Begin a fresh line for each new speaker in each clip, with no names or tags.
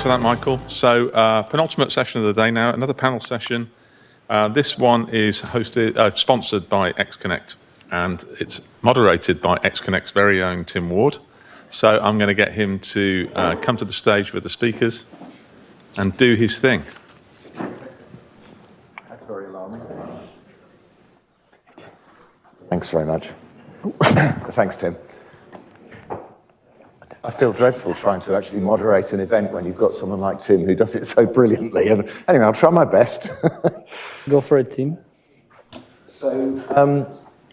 for that, Michael. So penultimate session of the day now, another panel session. This one is sponsored by XConnect, and it's moderated by XConnect's very own Tim Ward. So I'm going to get him to come to the stage with the speakers and do his thing.
That's very alarming. Thanks very much. Thanks, Tim. I feel dreadful trying to actually moderate an event when you've got someone like Tim who does it so brilliantly. And anyway, I'll try my best.
Go for it, Tim.
So,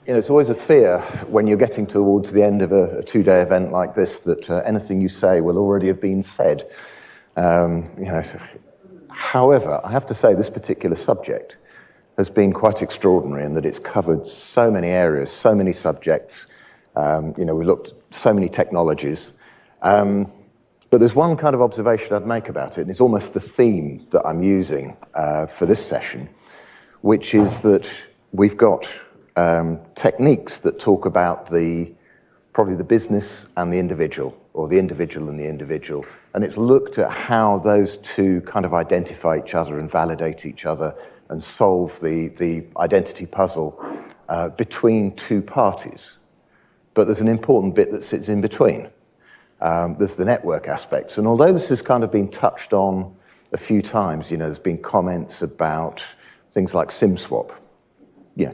it's always a fear when you're getting towards the end of a two-day event like this that anything you say will already have been said. However, I have to say this particular subject has been quite extraordinary in that it's covered so many areas, so many subjects. We looked at so many technologies. But there's one kind of observation I'd make about it, and it's almost the theme that I'm using for this session, which is that we've got techniques that talk about probably the business and the individual, or the individual and the individual, and it's looked at how those two kind of identify each other and validate each other and solve the identity puzzle between two parties. But there's an important bit that sits in between. There's the network aspects, and although this has kind of been touched on a few times, there's been comments about things like SIM swap,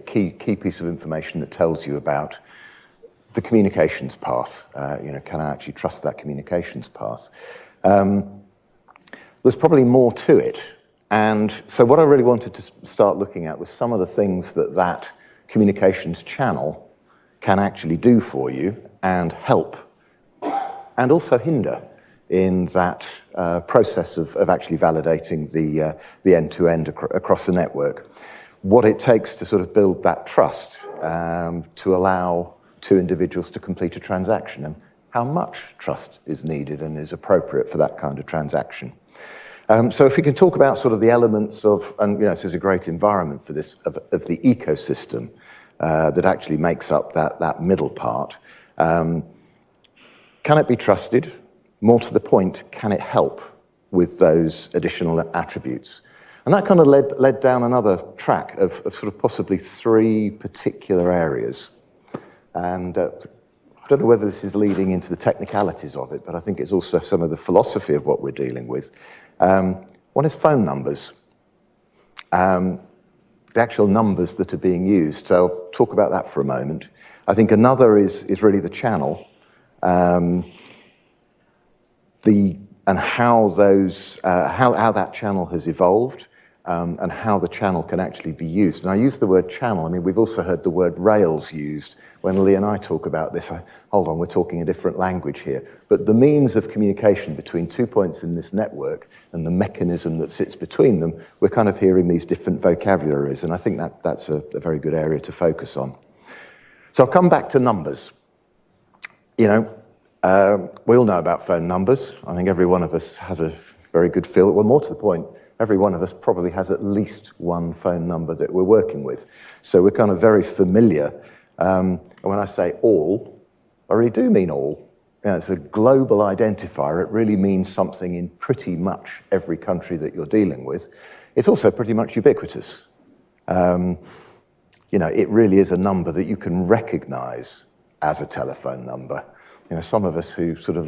key piece of information that tells you about the communications path. Can I actually trust that communications path? There's probably more to it, and so what I really wanted to start looking at was some of the things that communications channel can actually do for you and help, and also hinder in that process of actually validating the end-to-end across the network. What it takes to sort of build that trust to allow two individuals to complete a transaction, and how much trust is needed and is appropriate for that kind of transaction. So if we can talk about sort of the elements of, and this is a great environment for this, of the ecosystem that actually makes up that middle part. Can it be trusted? More to the point, can it help with those additional attributes? And that kind of led down another track of sort of possibly three particular areas. And I don't know whether this is leading into the technicalities of it, but I think it's also some of the philosophy of what we're dealing with. One is phone numbers. The actual numbers that are being used. So I'll talk about that for a moment. I think another is really the channel. And how that channel has evolved, and how the channel can actually be used. And I use the word channel. I mean, we've also heard the word rails used. When Lee and I talk about this, hold on, we're talking a different language here. But the means of communication between 2 points in this network and the mechanism that sits between them, we're kind of hearing these different vocabularies, and I think that's a very good area to focus on. So I'll come back to numbers. We all know about phone numbers. I think every one of us has a very good feel. Well, more to the point, every one of us probably has at least one phone number that we're working with. So we're kind of very familiar. And when I say all, I really do mean all. It's a global identifier. It really means something in pretty much every country that you're dealing with. It's also pretty much ubiquitous. It really is a number that you can recognize as a telephone number. Some of us who sort of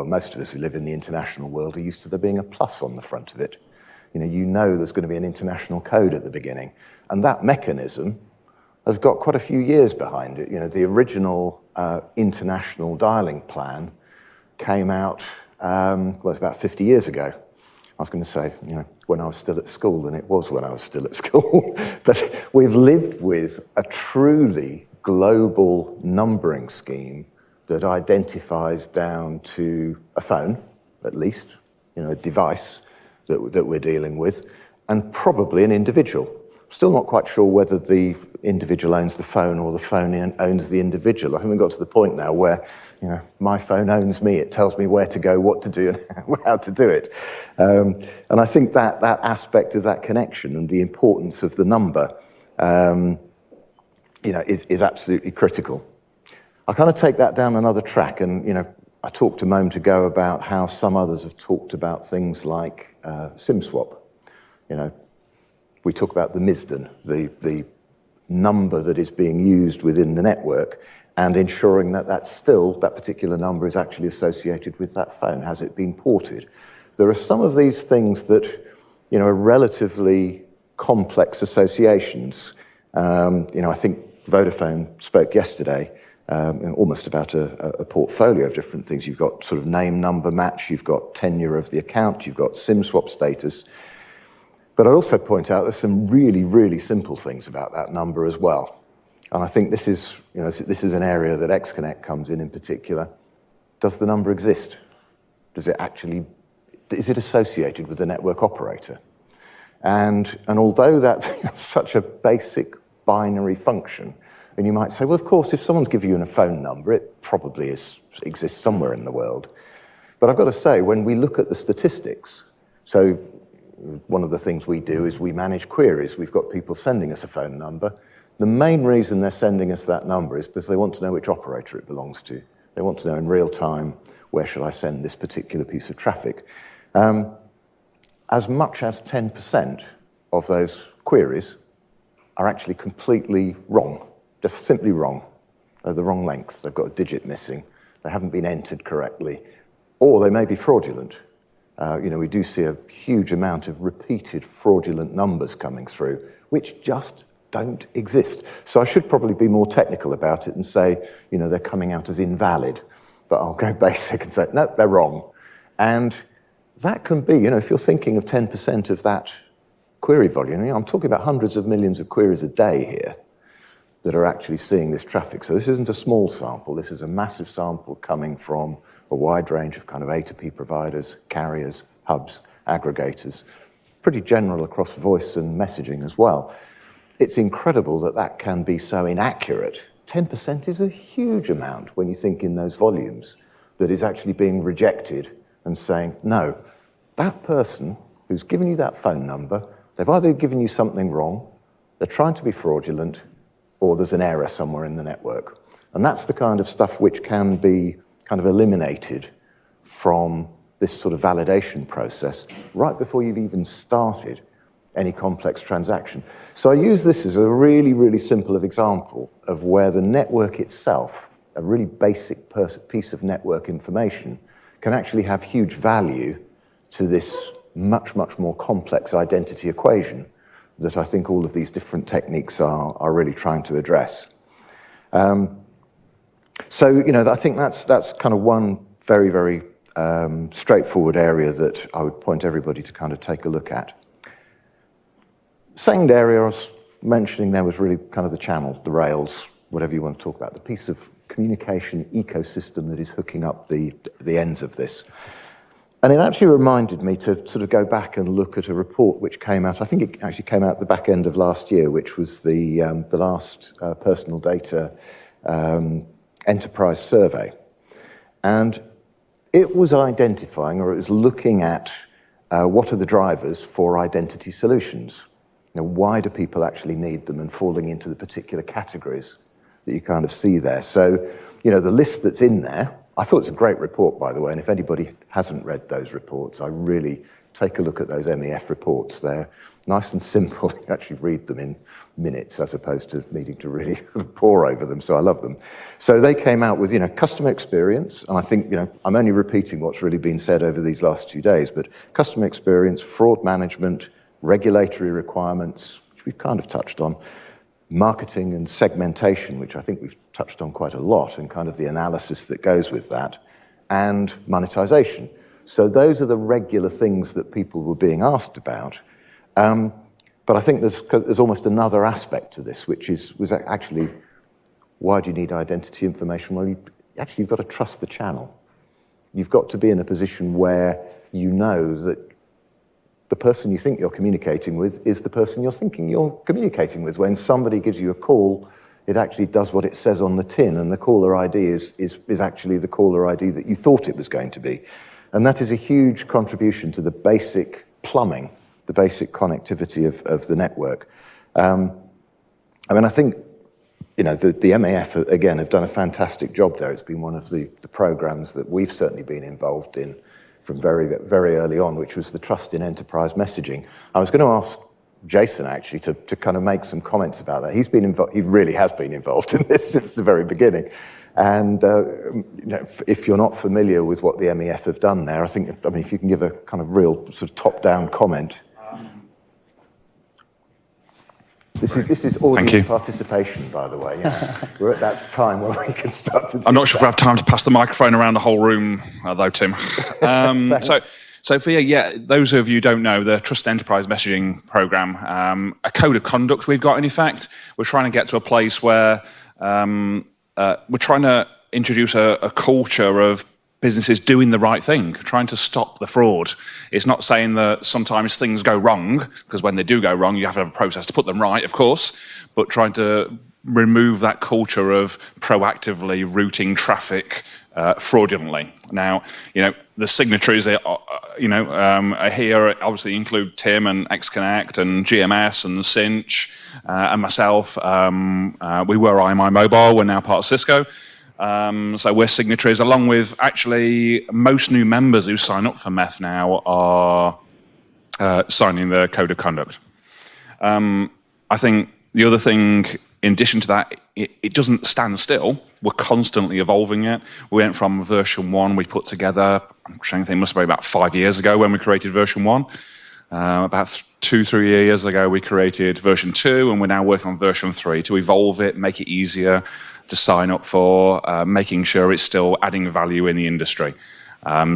most of us who live in the international world are used to there being a plus on the front of it. There's going to be an international code at the beginning. And that mechanism has got quite a few years behind it. The original international dialing plan came out, it's about 50 years ago. I was going to say, when I was still at school, and it was when I was still at school. But we've lived with a truly global numbering scheme that identifies down to a phone, at least, a device that we're dealing with, and probably an individual. Still not quite sure whether the individual owns the phone or the phone owns the individual. I haven't got to the point now where, my phone owns me. It tells me where to go, what to do, and how to do it. And I think that aspect of that connection and the importance of the number, is absolutely critical. I kind of take that down another track, and I talked a moment ago about how some others have talked about things like SIM swap. You know, we talk about the MISDN, the number that is being used within the network, and ensuring that that particular number is actually associated with that phone. Has it been ported? There are some of these things that, you know, are relatively complex associations. You know, I think Vodafone spoke yesterday almost about a portfolio of different things. You've got sort of name, number match, you've got tenure of the account, you've got SIM swap status. But I'd also point out there's some really, really simple things about that number as well. And I think this is, you know, this is an area that XConnect comes in particular. Does the number exist? Does it actually, is it associated with the network operator? And although that's such a basic binary function, and you might say, well, of course, if someone's giving you a phone number, it probably exists somewhere in the world. But I've got to say, when we look at the statistics, so one of the things we do is we manage queries. We've got people sending us a phone number. The main reason they're sending us that number is because they want to know which operator it belongs to. They want to know in real time, where should I send this particular piece of traffic? As much as 10% of those queries are actually completely wrong, just simply wrong. They're the wrong length, they've got a digit missing, they haven't been entered correctly, or they may be fraudulent. You know, we do see a huge amount of repeated fraudulent numbers coming through, which just don't exist. So I should probably be more technical about it and say, you know, they're coming out as invalid, but I'll go basic and say, no, they're wrong. And that can be, you know, if you're thinking of 10% of that query volume, you know, I'm talking about hundreds of millions of queries a day here that are actually seeing this traffic. So this isn't a small sample, this is a massive sample coming from a wide range of kind of A2P providers, carriers, hubs, aggregators, pretty general across voice and messaging as well. It's incredible that that can be so inaccurate. 10% is a huge amount when you think in those volumes that is actually being rejected and saying, no, that person who's given you that phone number, they've either given you something wrong, they're trying to be fraudulent, or there's an error somewhere in the network. And that's the kind of stuff which can be kind of eliminated from this sort of validation process right before you've even started any complex transaction. So I use this as a really, really simple example of where the network itself, a really basic piece of network information, can actually have huge value to this much, much more complex identity equation that I think all of these different techniques are really trying to address. So, you know, I think that's kind of one very, very straightforward area that I would point everybody to kind of take a look at. Second area I was mentioning there was really kind of the channel, the rails, whatever you want to talk about, the piece of communication ecosystem that is hooking up the ends of this. And it actually reminded me to sort of go back and look at a report which came out, I think it actually came out at the back end of last year, which was the last personal data enterprise survey. And it was identifying, or it was looking at what are the drivers for identity solutions. You know, why do people actually need them, and falling into the particular categories that you kind of see there. So, you know, the list that's in there, I thought it's a great report, by the way, and if anybody hasn't read those reports, I really take a look at those MEF reports. They're nice and simple. You actually read them in minutes as opposed to needing to really pore over them, so I love them. So they came out with, you know, customer experience, and I think, you know, I'm only repeating what's really been said over these last 2 days, but customer experience, fraud management, regulatory requirements, which we've kind of touched on, marketing and segmentation, which I think we've touched on quite a lot, and kind of the analysis that goes with that, and monetization. So those are the regular things that people were being asked about. But I think there's almost another aspect to this, which was actually, why do you need identity information? Well, you've got to trust the channel. You've got to be in a position where you know that the person you think you're communicating with is the person you're thinking you're communicating with. When somebody gives you a call, it actually does what it says on the tin, and the caller ID is actually the caller ID that you thought it was going to be. And that is a huge contribution to the basic plumbing, the basic connectivity of the network. I mean, I think the MAF, again, have done a fantastic job there. It's been one of the programs that we've certainly been involved in from very, very early on, which was the Trust in Enterprise Messaging. I was going to ask Jason, actually, to kind of make some comments about that. He really has been involved in this since the very beginning. And if you're not familiar with what the MEF have done there, I mean, if you can give a kind of real sort of top-down comment. This is audience participation, by the way. We're at that time where we can start to.
I'm not sure if we have time to pass the microphone around the whole room, though, Tim. So for those of you who don't know, the Trust Enterprise Messaging Program, a code of conduct we've got in effect. We're trying to get to a place where we're trying to introduce a culture of businesses doing the right thing, trying to stop the fraud. It's not saying that sometimes things go wrong, because when they do go wrong, you have to have a process to put them right, of course, but trying to remove that culture of proactively routing traffic fraudulently. Now, the signatories are here obviously include Tim and XConnect and GMS and Sinch and myself. We were IMI Mobile, we're now part of Cisco. So we're signatories, along with actually most new members who sign up for MEF now are signing the code of conduct. I think the other thing, in addition to that, it doesn't stand still. We're constantly evolving it. We went from version 1 we put together, I'm trying to think, it must have been about 5 years ago when we created version 1. About 2-3 years ago we created version 2, and we're now working on version 3 to evolve it, make it easier to sign up for, making sure it's still adding value in the industry.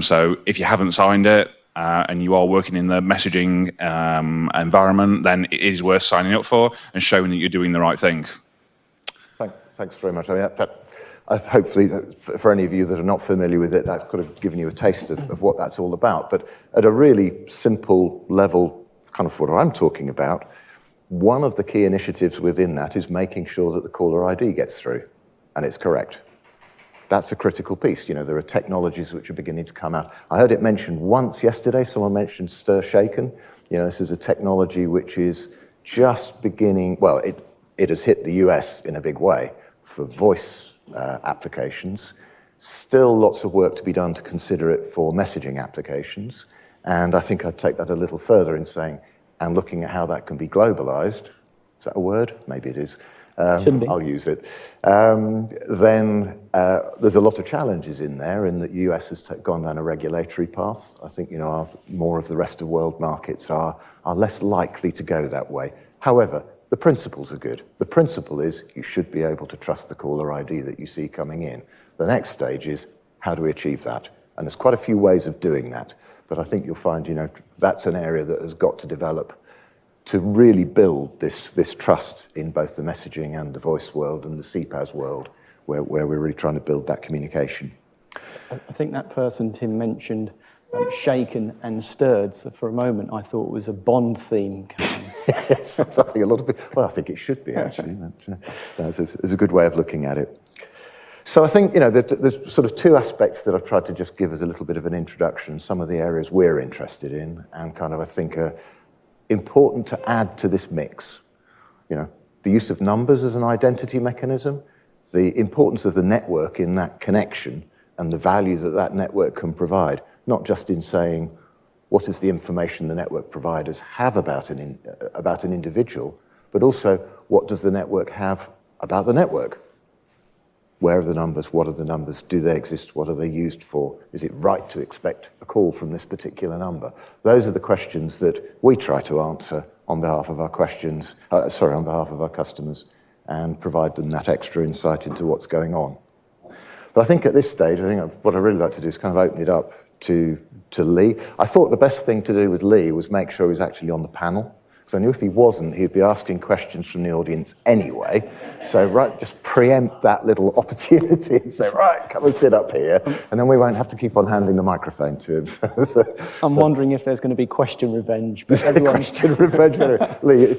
So if you haven't signed it and you are working in the messaging environment, then it is worth signing up for and showing that you're doing the right thing.
Thanks very much. I mean, hopefully, for any of you that are not familiar with it, that's kind of given you a taste of what that's all about. But at a really simple level, kind of what I'm talking about, one of the key initiatives within that is making sure that the caller ID gets through and it's correct. That's a critical piece. There are technologies which are beginning to come out. I heard it mentioned once yesterday, someone mentioned stir shaken. This is a technology which is just beginning, well, it has hit the US in a big way for voice applications. Still lots of work to be done to consider it for messaging applications. And I think I'd take that a little further in saying, and looking at how that can be globalized. Is that a word? Maybe it is.
Shouldn't be.
I'll use it. Then there's a lot of challenges in there in that the US has gone down a regulatory path. I think, more of the rest of world markets are less likely to go that way. However, the principles are good. The principle is you should be able to trust the caller ID that you see coming in. The next stage is how do we achieve that? And there's quite a few ways of doing that. But I think you'll find, that's an area that has got to develop to really build this trust in both the messaging and the voice world and the CPaaS world, where we're really trying to build that communication.
I think that person Tim mentioned, shaken and stirred. So for a moment, I thought it was a Bond theme.
Yes, I think a lot of people. Well, I think it should be actually. That's a good way of looking at it. So I think there's sort of two aspects that I've tried to just give as a little bit of an introduction. Some of the areas we're interested in, and kind of I think are important to add to this mix. The use of numbers as an identity mechanism, the importance of the network in that connection, and the value that that network can provide. Not just in saying what is the information the network providers have about an individual, but also what does the network have about the network? Where are the numbers? What are the numbers? Do they exist? What are they used for? Is it right to expect a call from this particular number? Those are the questions that we try to answer on behalf of our on behalf of our customers, and provide them that extra insight into what's going on. But I think at this stage, what I'd really like to do is kind of open it up to Lee. I thought the best thing to do with Lee was make sure he was actually on the panel, because I knew if he wasn't, he'd be asking questions from the audience anyway. So, just preempt that little opportunity and say, come and sit up here, and then we won't have to keep on handing the microphone to him.
I'm wondering if there's going to be question revenge. But
Question revenge. Lee,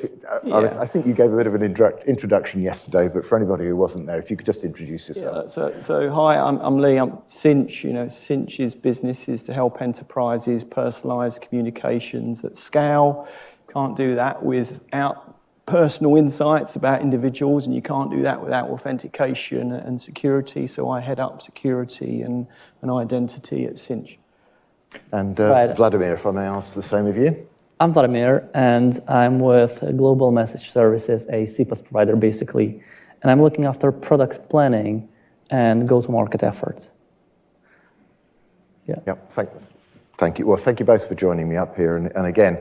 I think you gave a bit of an introduction yesterday, but for anybody who wasn't there, if you could just introduce yourself.
So hi, I'm Lee. I'm Sinch. Sinch's business is to help enterprises personalise communications at scale. Can't do that without personal insights about individuals, and you can't do that without authentication and security. So I head up security and identity at Sinch.
And
Right.
Vladimir, if I may ask the same of you.
I'm Vladimir, and I'm with Global Message Services, a CPaaS provider, basically. And I'm looking after product planning and go-to-market efforts. Yeah.
Yep, thank you. Well, thank you both for joining me up here. And again,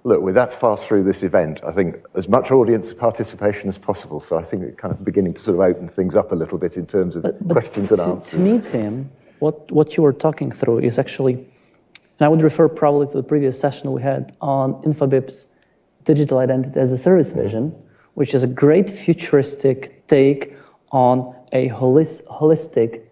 look, we're that far through this event, I think as much audience participation as possible. So I think we're kind of beginning to sort of open things up a little bit in terms of questions and answers.
To me, Tim, what you were talking through is actually, and I would refer probably to the previous session we had on Infobip's digital identity as a service vision, which is a great futuristic take on a holistic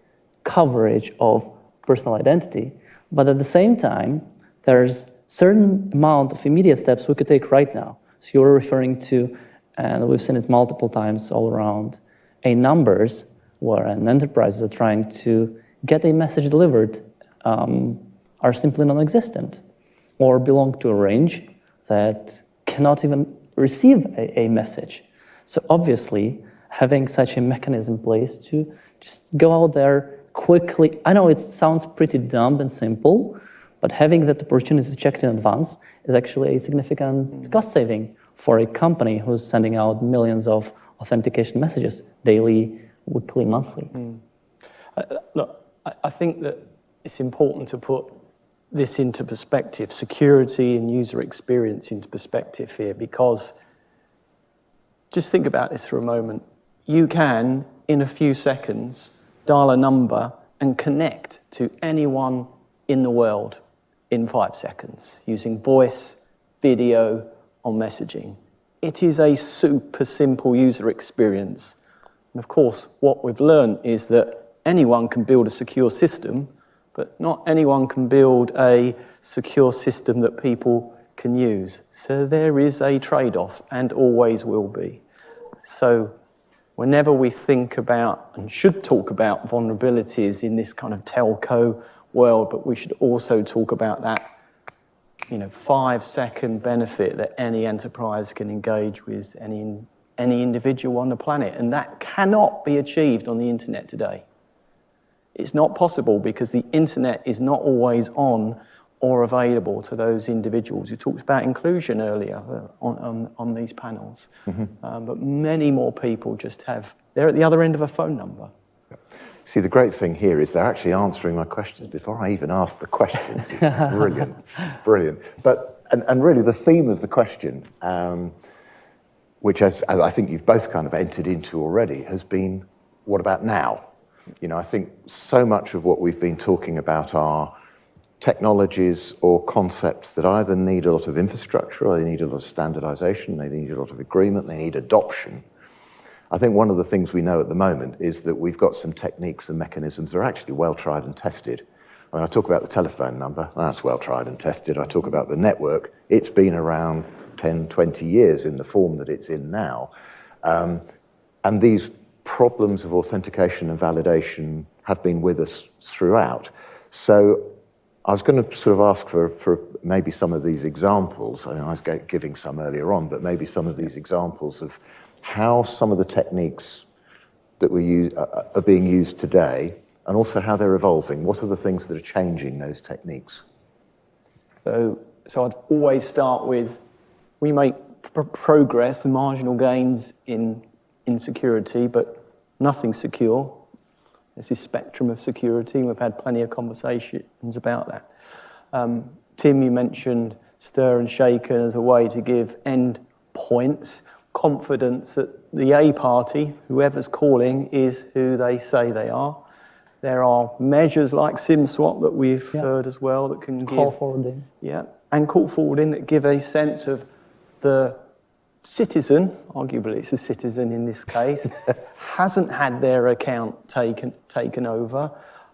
coverage of personal identity. But at the same time, there's certain amount of immediate steps we could take right now. So you're referring to, and we've seen it multiple times all around, numbers where enterprises are trying to get a message delivered are simply non-existent, or belong to a range that cannot even receive a message. So obviously, having such a mechanism in place to just go out there quickly, I know it sounds pretty dumb and simple, but having that opportunity to check it in advance is actually a significant cost saving for a company who's sending out millions of authentication messages daily, weekly, monthly.
Look, I think that it's important to put this into perspective, security and user experience into perspective here, because just think about this for a moment. You can, in a few seconds, dial a number and connect to anyone in the world in 5 seconds using voice, video, or messaging. It is a super simple user experience. And of course, what we've learned is that anyone can build a secure system, but not anyone can build a secure system that people can use. So there is a trade-off, and always will be. So whenever we think about, and should talk about, vulnerabilities in this kind of telco world, but we should also talk about that 5-second benefit that any enterprise can engage with any individual on the planet. And that cannot be achieved on the internet today. It's not possible because the internet is not always on or available to those individuals. You talked about inclusion earlier on these panels. Mm-hmm. But many more people they're at the other end of a phone number.
See, the great thing here is they're actually answering my questions before I even ask the questions. It's brilliant, brilliant. But, and really the theme of the question, which as I think you've both kind of entered into already, has been, what about now? I think so much of what we've been talking about are technologies or concepts that either need a lot of infrastructure, or they need a lot of standardization, they need a lot of agreement, they need adoption. I think one of the things we know at the moment is that we've got some techniques and mechanisms that are actually well tried and tested. When I talk about the telephone number, that's well tried and tested. I talk about the network, it's been around 10, 20 years in the form that it's in now. And these problems of authentication and validation have been with us throughout. So I was going to sort of ask for maybe some of these examples. I was giving some earlier on, but maybe some of these examples of how some of the techniques that we use are being used today, and also how they're evolving. What are the things that are changing those techniques?
So I'd always start with, we make progress and marginal gains in security, but nothing's secure. There's this spectrum of security, and we've had plenty of conversations about that. Tim, you mentioned stir and shaken as a way to give endpoints confidence that the A party, whoever's calling, is who they say they are. There are measures like SIM swap that we've heard as well that can give
call forwarding.
Yeah, and call forwarding that give a sense of the citizen, arguably it's a citizen in this case, hasn't had their account taken over.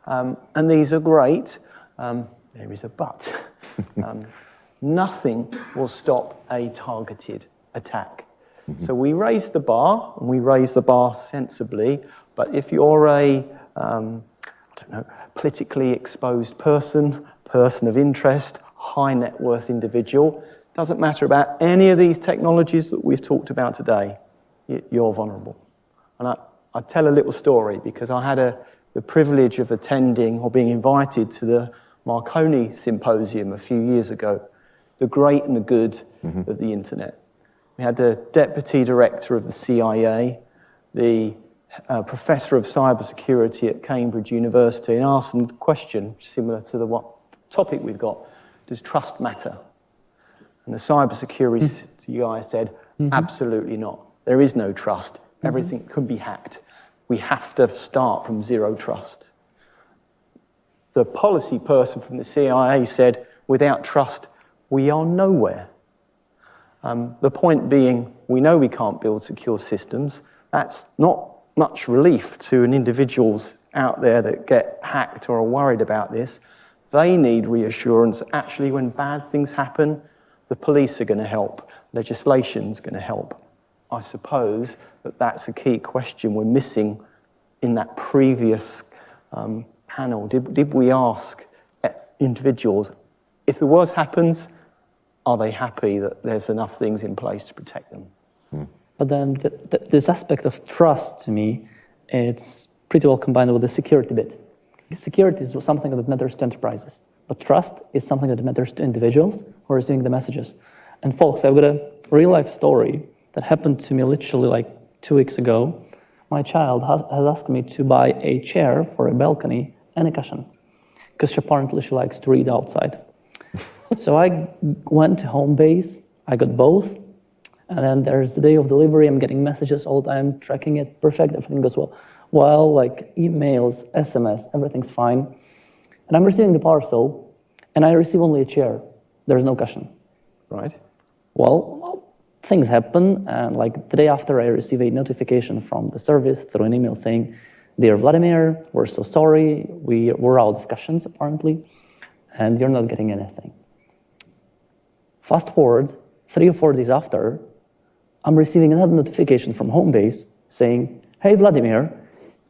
And these are great. There is a but. Nothing will stop a targeted attack. Mm-hmm. So we raise the bar, and we raise the bar sensibly, but if you're a politically exposed person of interest, high net worth individual, Doesn't matter about any of these technologies that we've talked about today, you're vulnerable. And I tell a little story because I had the privilege of attending or being invited to the Marconi Symposium a few years ago, the great and the good of the internet. We had the deputy director of the CIA, the professor of cybersecurity at Cambridge University, and asked them a question similar to the topic we've got: does trust matter? And the cybersecurity guy said, absolutely not. There is no trust. Everything could be hacked. We have to start from zero trust. The policy person from the CIA said, without trust, we are nowhere. The point being, we know we can't build secure systems. That's not much relief to individuals out there that get hacked or are worried about this. They need reassurance. Actually, when bad things happen, the police are going to help. Legislation's going to help. I suppose that's a key question we're missing in that previous panel. Did we ask individuals, if the worst happens, are they happy that there's enough things in place to protect them?
But then this aspect of trust, to me, it's pretty well combined with the security bit. Security is something that matters to enterprises, but trust is something that matters to individuals who are receiving the messages. And folks, I've got a real-life story that happened to me literally like 2 weeks ago. My child has asked me to buy a chair for a balcony and a cushion, because apparently she likes to read outside. So I went to home base, I got both, and then there's the day of delivery, I'm getting messages all the time, tracking it, perfect, everything goes well. Well, like emails, SMS, everything's fine. And I'm receiving the parcel, and I receive only a chair. There's no cushion.
Right.
Well, things happen, and like the day after, I receive a notification from the service through an email saying, "Dear Vladimir, we're so sorry, we're out of cushions apparently, and you're not getting anything." Fast forward, 3 or 4 days after, I'm receiving another notification from Homebase saying, "Hey Vladimir,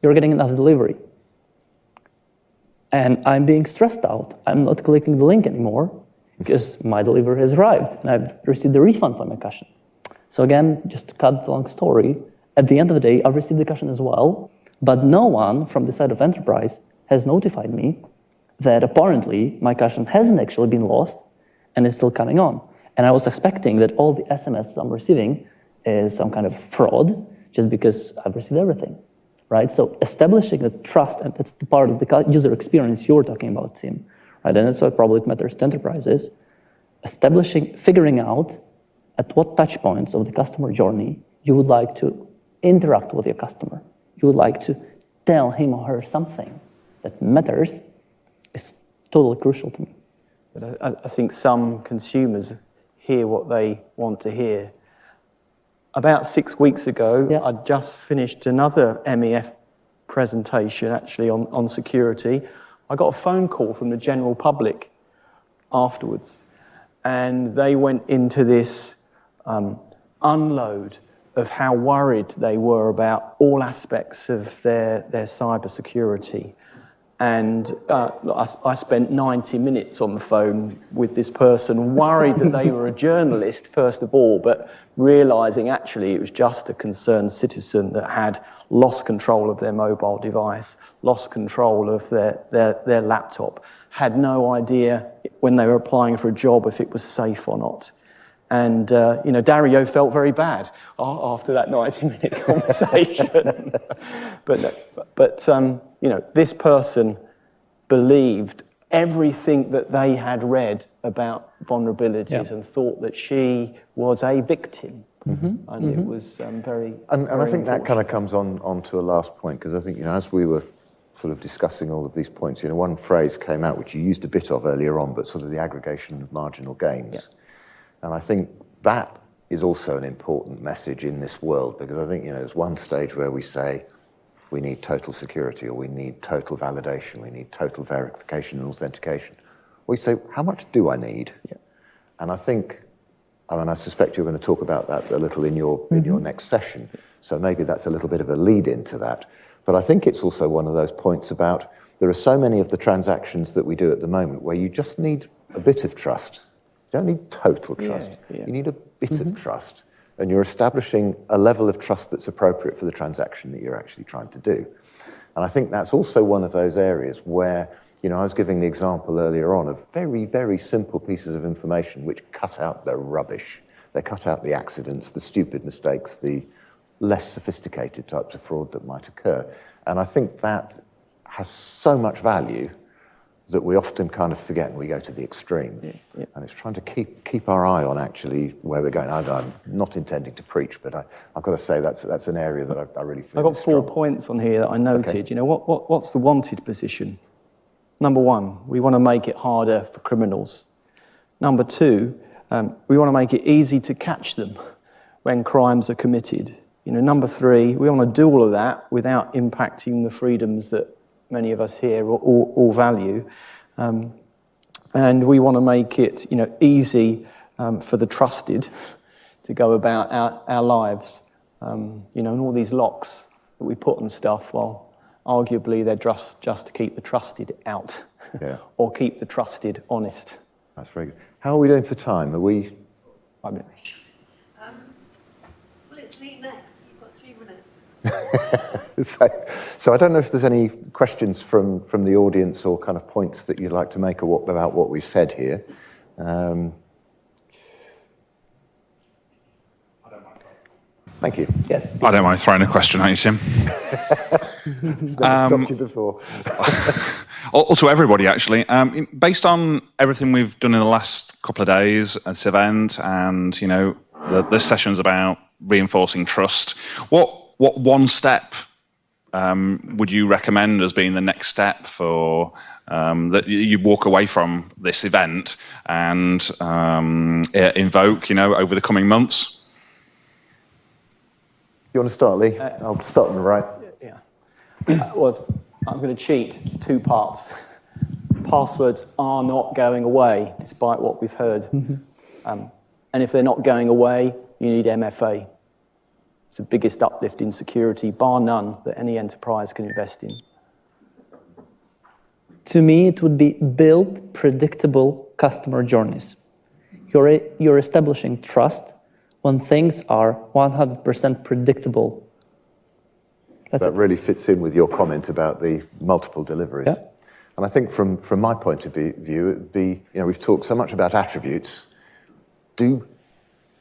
you're getting another delivery." And I'm being stressed out. I'm not clicking the link anymore because my delivery has arrived and I've received a refund for my cushion. So again, just to cut the long story, at the end of the day, I've received the cushion as well, but no one from the side of enterprise has notified me that apparently my cushion hasn't actually been lost and is still coming on. And I was expecting that all the SMS I'm receiving is some kind of fraud just because I've received everything, right? So establishing the trust, and that's the part of the user experience you were talking about, Tim, right? And that's why probably it matters to enterprises. Figuring out at what touch points of the customer journey you would like to interact with your customer. You would like to tell him or her something that matters is totally crucial to me.
But I think some consumers hear what they want to hear. About 6 weeks ago,
Yeah.
I'd just finished another MEF presentation, actually, on security. I got a phone call from the general public afterwards, and they went into this unload of how worried they were about all aspects of their cybersecurity. And I spent 90 minutes on the phone with this person, worried that they were a journalist, first of all, but realizing actually it was just a concerned citizen that had lost control of their mobile device, lost control of their laptop, had no idea when they were applying for a job if it was safe or not. And, Dario felt very bad after that 90-minute conversation. But this person believed everything that they had read about vulnerabilities and thought that she was a victim. And it was very
And I think that kind
unfortunate.
of comes on to a last point, because I think, as we were sort of discussing all of these points, one phrase came out, which you used a bit of earlier on, but sort of the aggregation of marginal gains. Yeah. And I think that is also an important message in this world, because I think, there's one stage where we say we need total security, or we need total validation, we need total verification and authentication. We say, how much do I need? Yeah. And I think, I suspect you're going to talk about that a little in your next session, so maybe that's a little bit of a lead into that. But I think it's also one of those points about there are so many of the transactions that we do at the moment where you just need a bit of trust. You don't need total trust.
Yeah.
You need a bit of trust. And you're establishing a level of trust that's appropriate for the transaction that you're actually trying to do. And I think that's also one of those areas where, I was giving the example earlier on of very, very simple pieces of information which cut out the rubbish. They cut out the accidents, the stupid mistakes, the less sophisticated types of fraud that might occur. And I think that has so much value that we often kind of forget and we go to the extreme.
Yeah.
And it's trying to keep our eye on actually where we're going. I'm not intending to preach, but I've got to say that's an area that I really feel
I've got
is
4
strong.
points on here that I noted.
Okay.
What's the wanted position? Number 1, we want to make it harder for criminals. Number 2, we want to make it easy to catch them when crimes are committed. Number 3, we want to do all of that without impacting the freedoms that many of us here all value. And we want to make it, easy for the trusted to go about our lives. And all these locks that we put on stuff, well, arguably they're just to keep the trusted out, or keep the trusted honest.
That's very good. How are we doing for time? Are we?
Well, it's me next. You've got 3 minutes.
So I don't know if there's any questions from the audience or kind of points that you'd like to make about what we've said here. Thank you.
Yes.
I don't mind throwing a question at you, Tim.
It's never stopped you before.
Or to everybody, actually. Based on everything we've done in the last couple of days at this event and, the sessions about reinforcing trust, what one step would you recommend as being the next step for that you walk away from this event and invoke, over the coming months?
You want to start, Lee? I'll start on the right.
Yeah. I'm going to cheat. It's 2 parts. Passwords are not going away, despite what we've heard. And if they're not going away, you need MFA. It's the biggest uplift in security, bar none, that any enterprise can invest in.
To me, it would be build predictable customer journeys. You're establishing trust when things are 100% predictable.
That really fits in with your comment about the multiple deliveries.
Yeah.
And I think from my point of view, it would be, we've talked so much about attributes. Do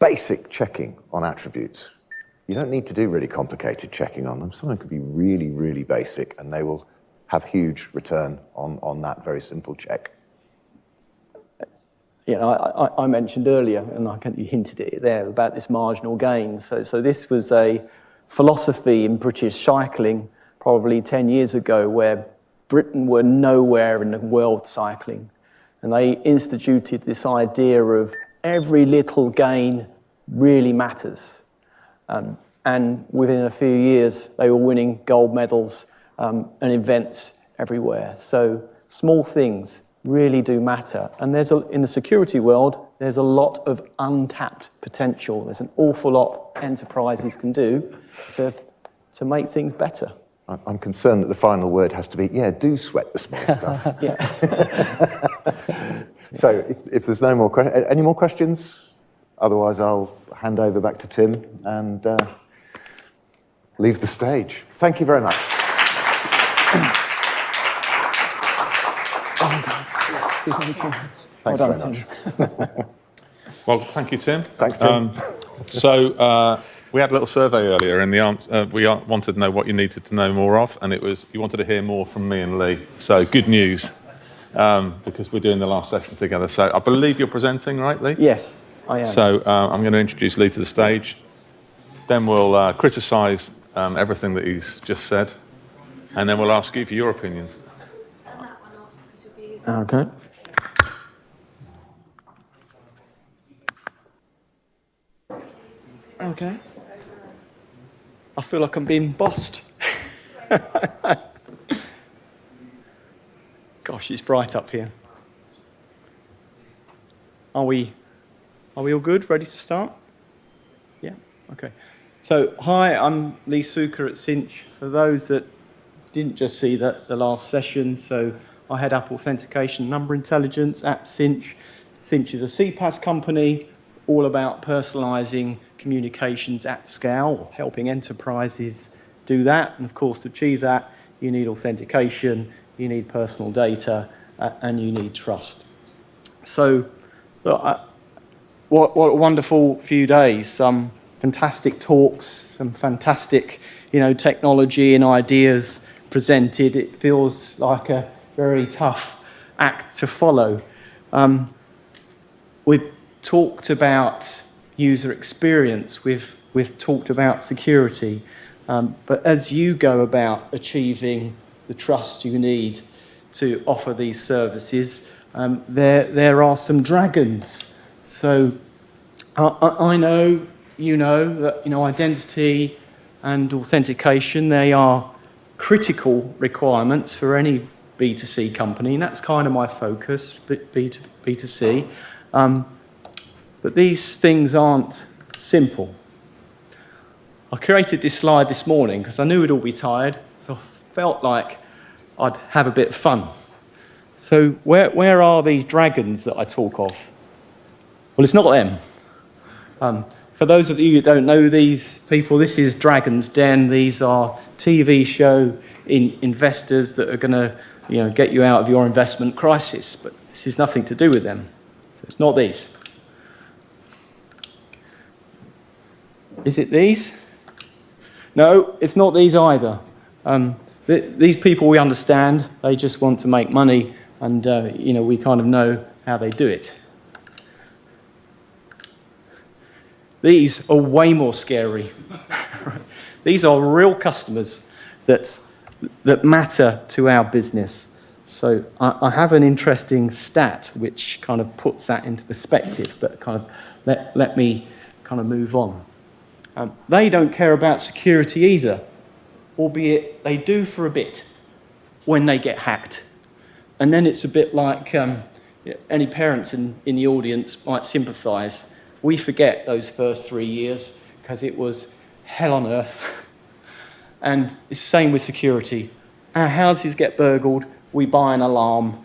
basic checking on attributes. You don't need to do really complicated checking on them. Something could be really, really basic, and they will have huge return on that very simple check.
I mentioned earlier, and you hinted at it there, about this marginal gain. So this was a philosophy in British cycling probably 10 years ago, where Britain were nowhere in the world cycling. And they instituted this idea of every little gain really matters. And within a few years, they were winning gold medals and events everywhere. So small things really do matter. And in the security world, there's a lot of untapped potential. There's an awful lot enterprises can do to make things better.
I'm concerned that the final word has to be, do sweat the small stuff. So if there's no more questions, any more questions? Otherwise, I'll hand over back to Tim and leave the stage. Thank you very much. Thanks very much.
Well, thank you, Tim.
Thanks, Tim.
We had a little survey earlier, and the answer, we wanted to know what you needed to know more of, and it was you wanted to hear more from me and Lee. So good news, because we're doing the last session together. So I believe you're presenting, right, Lee?
Yes, I am.
So I'm going to introduce Lee to the stage. Then we'll criticise everything that he's just said, and then we'll ask you for your opinions.
Turn that one off because you'll be using
Okay. Okay. I feel like I'm being bossed. Gosh, it's bright up here. Are we all good? Ready to start? Yeah, okay. So, hi, I'm Lee Suker at Sinch. For those that didn't just see the last session, so I head up Authentication Number Intelligence at Sinch. Sinch is a CPaaS company, all about personalising communications at scale, helping enterprises do that. And of course, to achieve that, you need authentication, you need personal data, and you need trust. So, look, what a wonderful few days. Some fantastic talks, some fantastic, technology and ideas presented. It feels like a very tough act to follow. We've talked about user experience, we've talked about security, but as you go about achieving the trust you need to offer these services, there are some dragons. So I know, that identity and authentication, they are critical requirements for any B2C company, and that's kind of my focus, B2C. But these things aren't simple. I created this slide this morning because I knew we'd all be tired, so I felt like I'd have a bit of fun. So where are these dragons that I talk of? Well, it's not them. For those of you who don't know these people, this is Dragon's Den. These are TV show investors that are going to get you out of your investment crisis, but this has nothing to do with them. So it's not these. Is it these? No, it's not these either. These people we understand, they just want to make money, and we kind of know how they do it. These are way more scary. These are real customers that matter to our business. So I have an interesting stat which kind of puts that into perspective, but kind of let me kind of move on. They don't care about security either, albeit they do for a bit when they get hacked. And then it's a bit like any parents in the audience might sympathise. We forget those first 3 years because it was hell on earth. And it's the same with security. Our houses get burgled, we buy an alarm.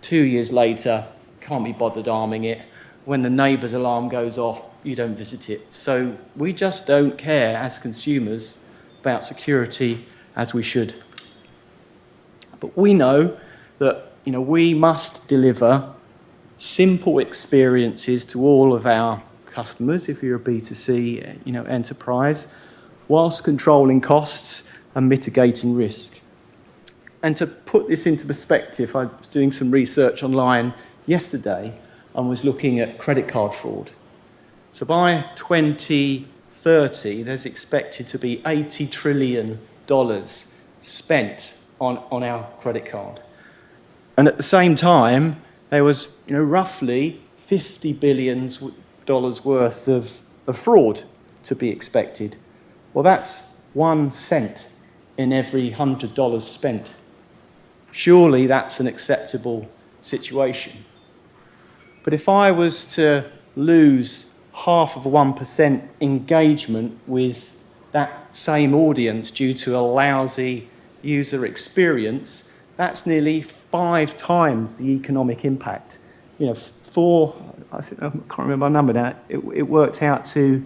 2 years later, can't be bothered arming it. When the neighbour's alarm goes off, you don't visit it. So we just don't care as consumers about security as we should. But we know that we must deliver simple experiences to all of our customers if you're a B2C enterprise, whilst controlling costs and mitigating risk. And to put this into perspective, I was doing some research online yesterday and was looking at credit card fraud. So by 2030, there's expected to be $80 trillion spent on our credit card. And at the same time, there was roughly $50 billion worth of fraud to be expected. Well, that's 1 cent in every $100 spent. Surely that's an acceptable situation. But if I was to lose 0.5% engagement with that same audience due to a lousy user experience, that's nearly 5 times the economic impact. I can't remember my number now, it worked out to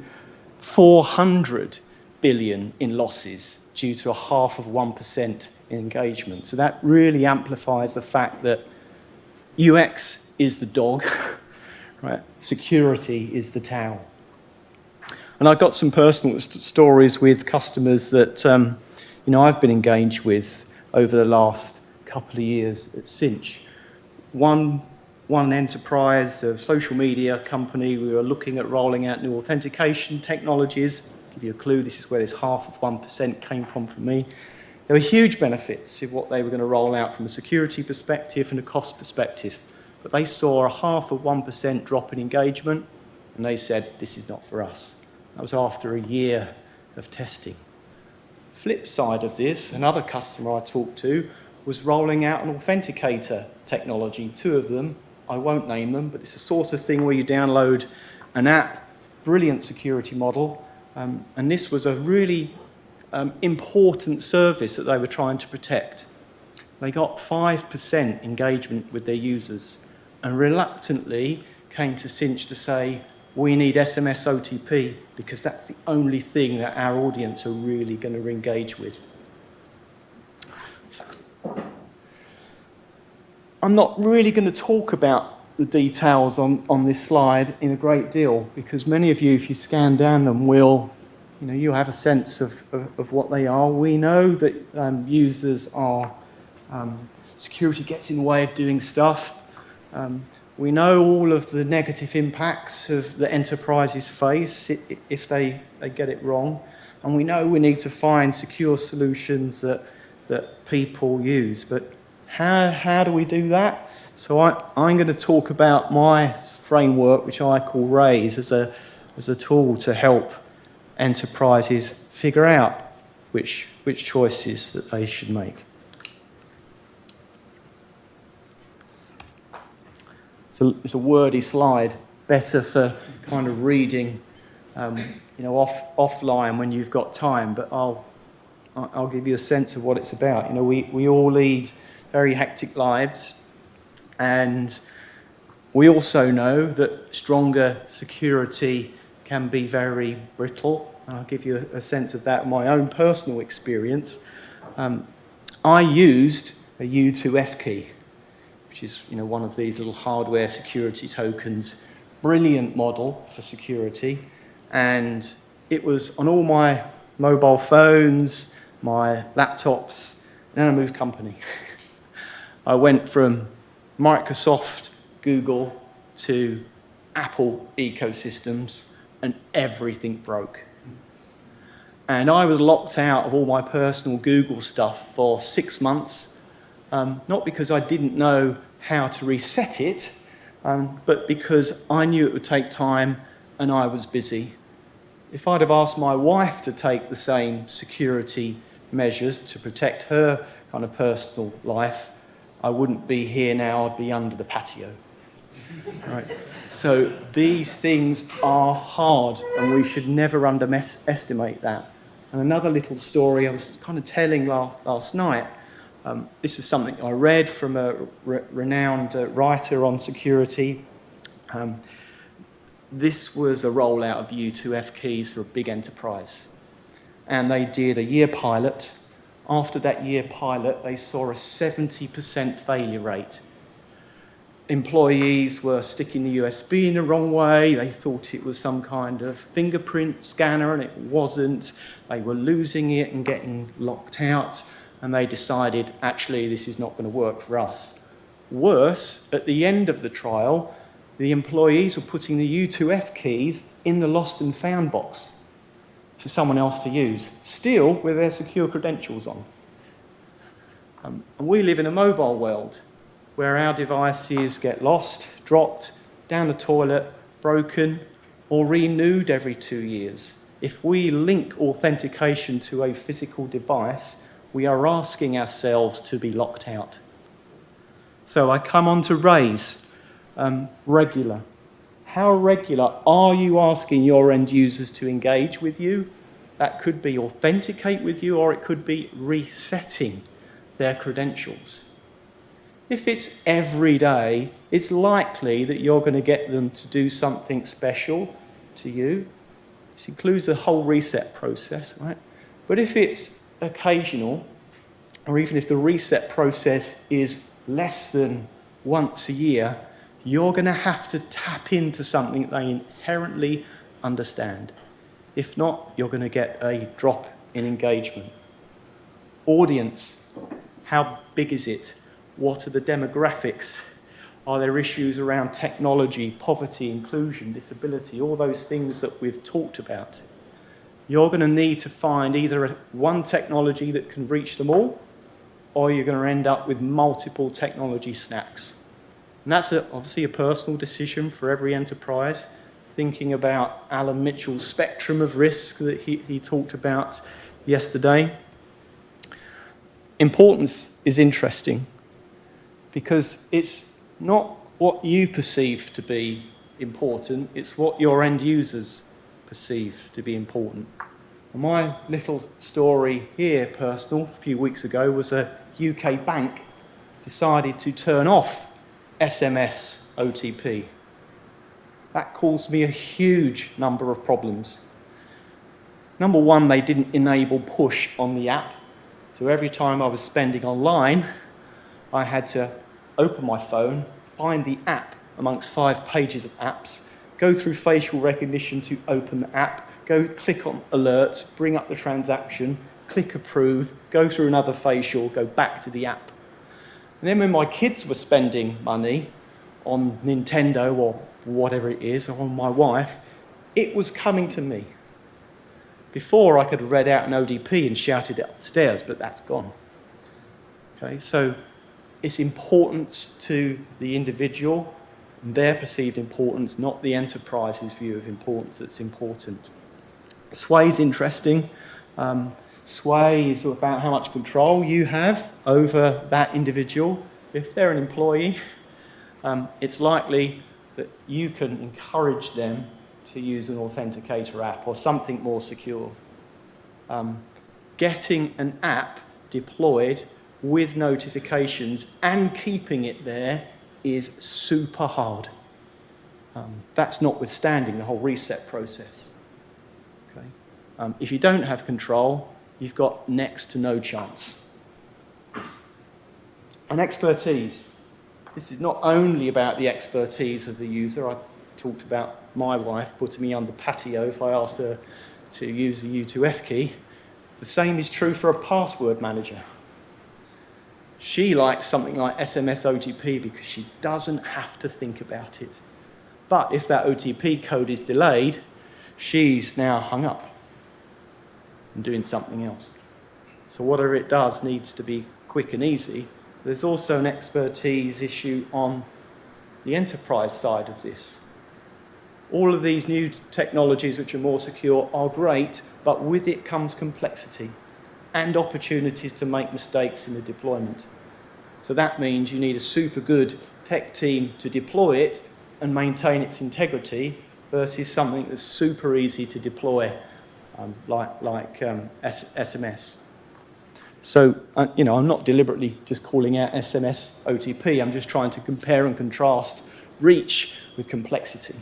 400 billion in losses due to 0.5% engagement. So that really amplifies the fact that UX is the dog, right? Security is the tail. And I've got some personal stories with customers that I've been engaged with over the last couple of years at Sinch. One enterprise, a social media company, we were looking at rolling out new authentication technologies. I'll give you a clue, this is where this 0.5% came from for me. There were huge benefits of what they were going to roll out from a security perspective and a cost perspective. But they saw a 0.5% drop in engagement, and they said, this is not for us. That was after a year of testing. Flip side of this, another customer I talked to was rolling out an authenticator technology, 2 of them. I won't name them, but it's the sort of thing where you download an app, brilliant security model, and this was a really important service that they were trying to protect. They got 5% engagement with their users, and reluctantly came to Sinch to say, we need SMS OTP because that's the only thing that our audience are really going to engage with. I'm not really going to talk about the details on this slide in a great deal because many of you, if you scan down them, you have a sense of what they are. We know that users are, security gets in the way of doing stuff. We know all of the negative impacts of the enterprises face if they get it wrong. And we know we need to find secure solutions that people use. But how do we do that? So I'm going to talk about my framework, which I call RAISE, as a tool to help enterprises figure out which choices that they should make. So it's a wordy slide, better for kind of reading, offline when you've got time. But I'll give you a sense of what it's about. We all lead very hectic lives, and we also know that stronger security can be very brittle. And I'll give you a sense of that in my own personal experience. I used a U2F key, which is one of these little hardware security tokens. Brilliant model for security. And it was on all my mobile phones, my laptops, and then I moved company. I went from Microsoft, Google, to Apple ecosystems, and everything broke. And I was locked out of all my personal Google stuff for 6 months, not because I didn't know how to reset it, but because I knew it would take time and I was busy. If I'd have asked my wife to take the same security measures to protect her kind of personal life, I wouldn't be here now, I'd be under the patio. Right. So these things are hard, and we should never underestimate that. And another little story I was kind of telling last night, this is something I read from a renowned writer on security. This was a rollout of U2F keys for a big enterprise. And they did a year pilot. After that year pilot, they saw a 70% failure rate. Employees were sticking the USB in the wrong way. They thought it was some kind of fingerprint scanner, and it wasn't. They were losing it and getting locked out, and they decided, actually, this is not going to work for us. Worse, at the end of the trial, the employees were putting the U2F keys in the lost and found box for someone else to use, still with their secure credentials on. And we live in a mobile world where our devices get lost, dropped, down the toilet, broken, or renewed every 2 years. If we link authentication to a physical device, we are asking ourselves to be locked out. So I come on to RAISE, regular. How regular are you asking your end users to engage with you? That could be authenticate with you, or it could be resetting their credentials. If it's every day, it's likely that you're going to get them to do something special to you. This includes the whole reset process, right? But if it's occasional, or even if the reset process is less than once a year, you're going to have to tap into something that they inherently understand. If not, you're going to get a drop in engagement. Audience, how big is it? What are the demographics? Are there issues around technology, poverty, inclusion, disability, all those things that we've talked about? You're going to need to find either one technology that can reach them all, or you're going to end up with multiple technology stacks. And that's obviously a personal decision for every enterprise, thinking about Alan Mitchell's spectrum of risk that he talked about yesterday. Importance is interesting because it's not what you perceive to be important, it's what your end users perceive to be important. And my little story here, personal, a few weeks ago, was a UK bank decided to turn off SMS OTP. That caused me a huge number of problems. Number one, they didn't enable push on the app. So every time I was spending online, I had to open my phone, find the app amongst 5 pages of apps, go through facial recognition to open the app, go click on alerts, bring up the transaction, click approve, go through another facial, go back to the app. And then when my kids were spending money on Nintendo or whatever it is, or on my wife, it was coming to me. Before, I could have read out an ODP and shouted it upstairs, but that's gone. Okay, so it's importance to the individual, and their perceived importance, not the enterprise's view of importance that's important. Sway's interesting. Sway is about how much control you have over that individual. If they're an employee, it's likely that you can encourage them to use an authenticator app or something more secure. Getting an app deployed with notifications and keeping it there is super hard. That's notwithstanding the whole reset process. Okay? If you don't have control, you've got next to no chance. And expertise. This is not only about the expertise of the user. I talked about my wife putting me under patio if I asked her to use the U2F key. The same is true for a password manager. She likes something like SMS OTP because she doesn't have to think about it. But if that OTP code is delayed, she's now hung up and doing something else. So whatever it does needs to be quick and easy. There's also an expertise issue on the enterprise side of this. All of these new technologies which are more secure are great, but with it comes complexity and opportunities to make mistakes in the deployment. So that means you need a super good tech team to deploy it and maintain its integrity versus something that's super easy to deploy, like SMS. So, I'm not deliberately just calling out SMS OTP. I'm just trying to compare and contrast reach with complexity.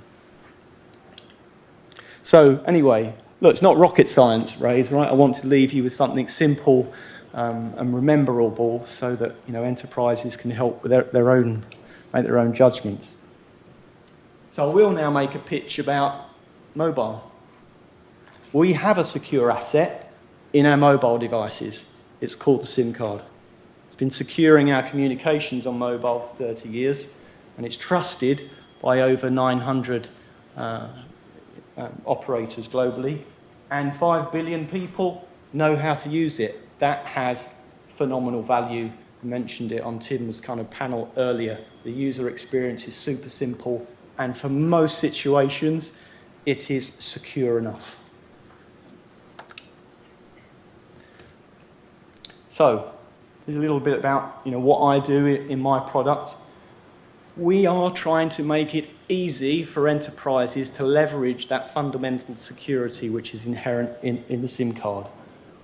So anyway, look, it's not rocket science, Rays, right? I want to leave you with something simple and rememberable so that enterprises can help with make their own judgments. So I will now make a pitch about mobile. We have a secure asset in our mobile devices. It's called the SIM card. It's been securing our communications on mobile for 30 years, and it's trusted by over 900 operators globally, and 5 billion people know how to use it. That has phenomenal value. I mentioned it on Tim's kind of panel earlier. The user experience is super simple, and for most situations, it is secure enough. So, there's a little bit about what I do in my product. We are trying to make it easy for enterprises to leverage that fundamental security which is inherent in the SIM card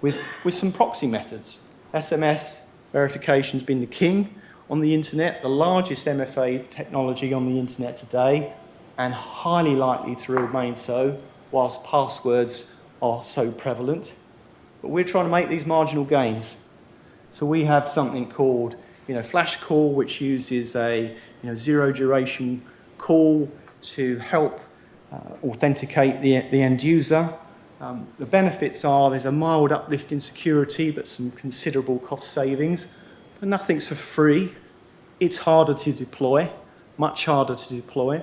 with some proxy methods. SMS verification has been the king on the internet, the largest MFA technology on the internet today, and highly likely to remain so whilst passwords are so prevalent. But we're trying to make these marginal gains. So we have something called flash call, which uses a zero duration call to help authenticate the end user. The benefits are there's a mild uplift in security, but some considerable cost savings. But nothing's for free. It's harder to deploy, much harder to deploy.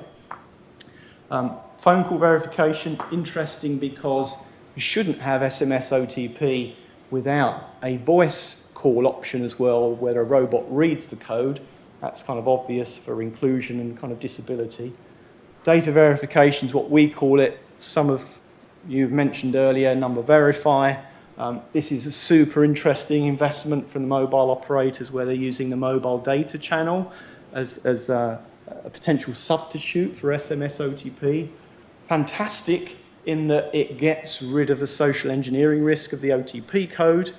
Phone call verification, interesting because you shouldn't have SMS OTP without a voice call option as well, where a robot reads the code. That's kind of obvious for inclusion and kind of disability. Data verification is what we call it. Some of you mentioned earlier, Number Verify. This is a super interesting investment from the mobile operators where they're using the mobile data channel as a potential substitute for SMS OTP. Fantastic in that it gets rid of the social engineering risk of the OTP code.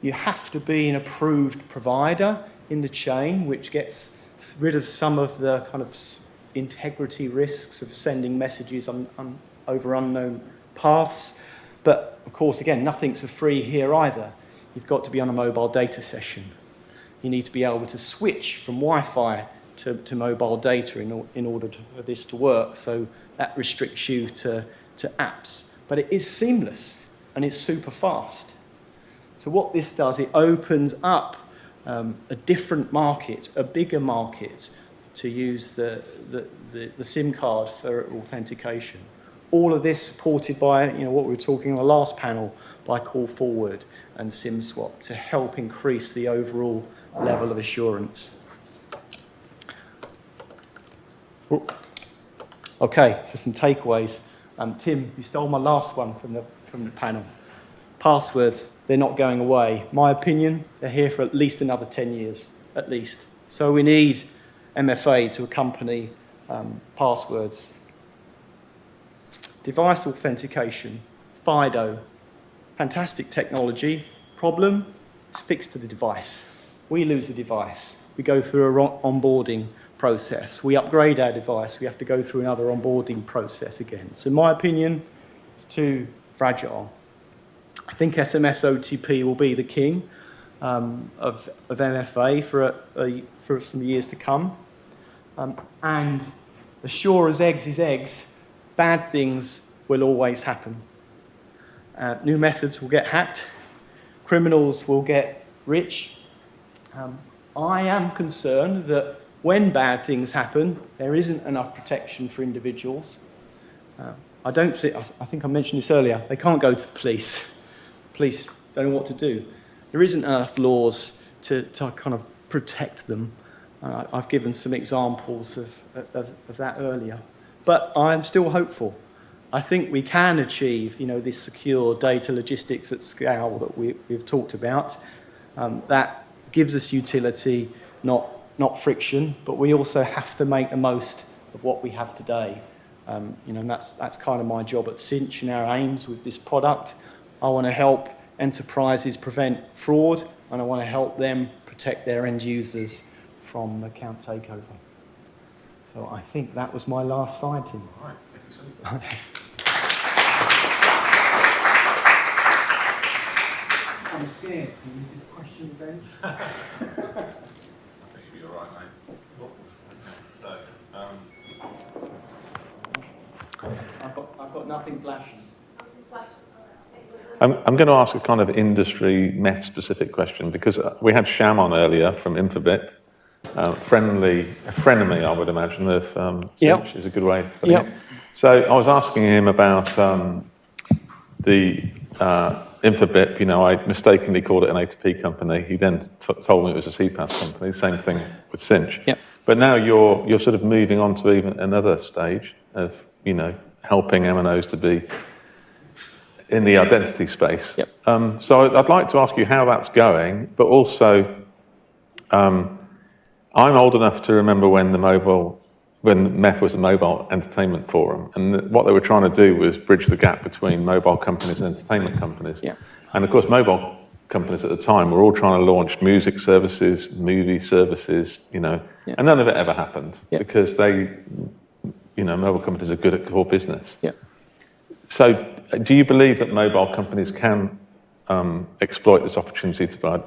You have to be an approved provider in the chain, which gets rid of some of the kind of integrity risks of sending messages over unknown paths. But of course, again, nothing's for free here either. You've got to be on a mobile data session. You need to be able to switch from Wi-Fi to mobile data in order for this to work. So that restricts you to apps. But it is seamless and it's super fast. So what this does, it opens up a different market, a bigger market, to use the SIM card for authentication. All of this supported by what we were talking on the last panel, by call forward and SIM swap to help increase the overall level of assurance. Okay, so some takeaways. Tim, you stole my last one from the panel. Passwords, they're not going away. My opinion, they're here for at least another 10 years, at least. So we need MFA to accompany passwords. Device authentication, FIDO, fantastic technology. Problem, it's fixed to the device. We lose the device. We go through an onboarding process. We upgrade our device. We have to go through another onboarding process again. So in my opinion, it's too fragile. I think SMS OTP will be the king of MFA for some years to come. And as sure as eggs is eggs, bad things will always happen. New methods will get hacked. Criminals will get rich. I am concerned that when bad things happen, there isn't enough protection for individuals. I think I mentioned this earlier, they can't go to the police. Police don't know what to do. There isn't enough laws to kind of protect them. I've given some examples of that earlier. But I'm still hopeful. I think we can achieve, this secure data logistics at scale that we've talked about. That gives us utility, not friction, but we also have to make the most of what we have today. And that's kind of my job at Sinch and our aims with this product. I want to help enterprises prevent fraud, and I want to help them protect their end users from account takeover. So I think that was my last slide, Tim.
All right, thank you so much.
I'm scared to use this question then.
I think you'll be all right, mate. So,
I've got nothing flashing.
I'm going to ask a kind of industry Met-specific question, because we had Sham on earlier from Infobip. A frenemy, I would imagine, of Sinch is a good way of putting it. So I was asking him about the Infobip. I mistakenly called it an A2P company. He then told me it was a CPaaS company. Same thing with Sinch.
Yep.
But now you're sort of moving on to even another stage of helping MNOs to be in the identity space.
Yep.
So I'd like to ask you how that's going, but also I'm old enough to remember when MEF was a mobile entertainment forum, and what they were trying to do was bridge the gap between mobile companies and entertainment companies.
Yeah.
And of course, mobile companies at the time were all trying to launch music services, movie services, and none of it ever happened because mobile companies are good at core business.
Yeah.
So do you believe that mobile companies can exploit this opportunity to provide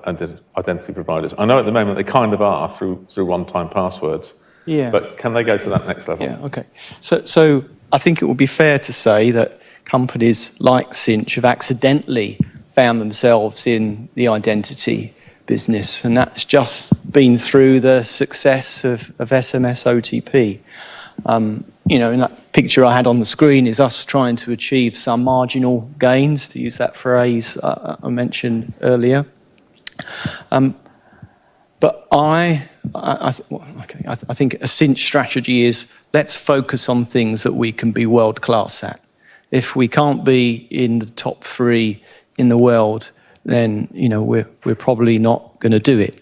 identity providers? I know at the moment they kind of are through one-time passwords.
Yeah.
But can they go to that next level?
Yeah, okay. So I think it would be fair to say that companies like Sinch have accidentally found themselves in the identity business, and that's just been through the success of SMS OTP. In that picture I had on the screen is us trying to achieve some marginal gains, to use that phrase I mentioned earlier. But I think a Sinch strategy is, let's focus on things that we can be world class at. If we can't be in the top 3 in the world, then we're probably not going to do it.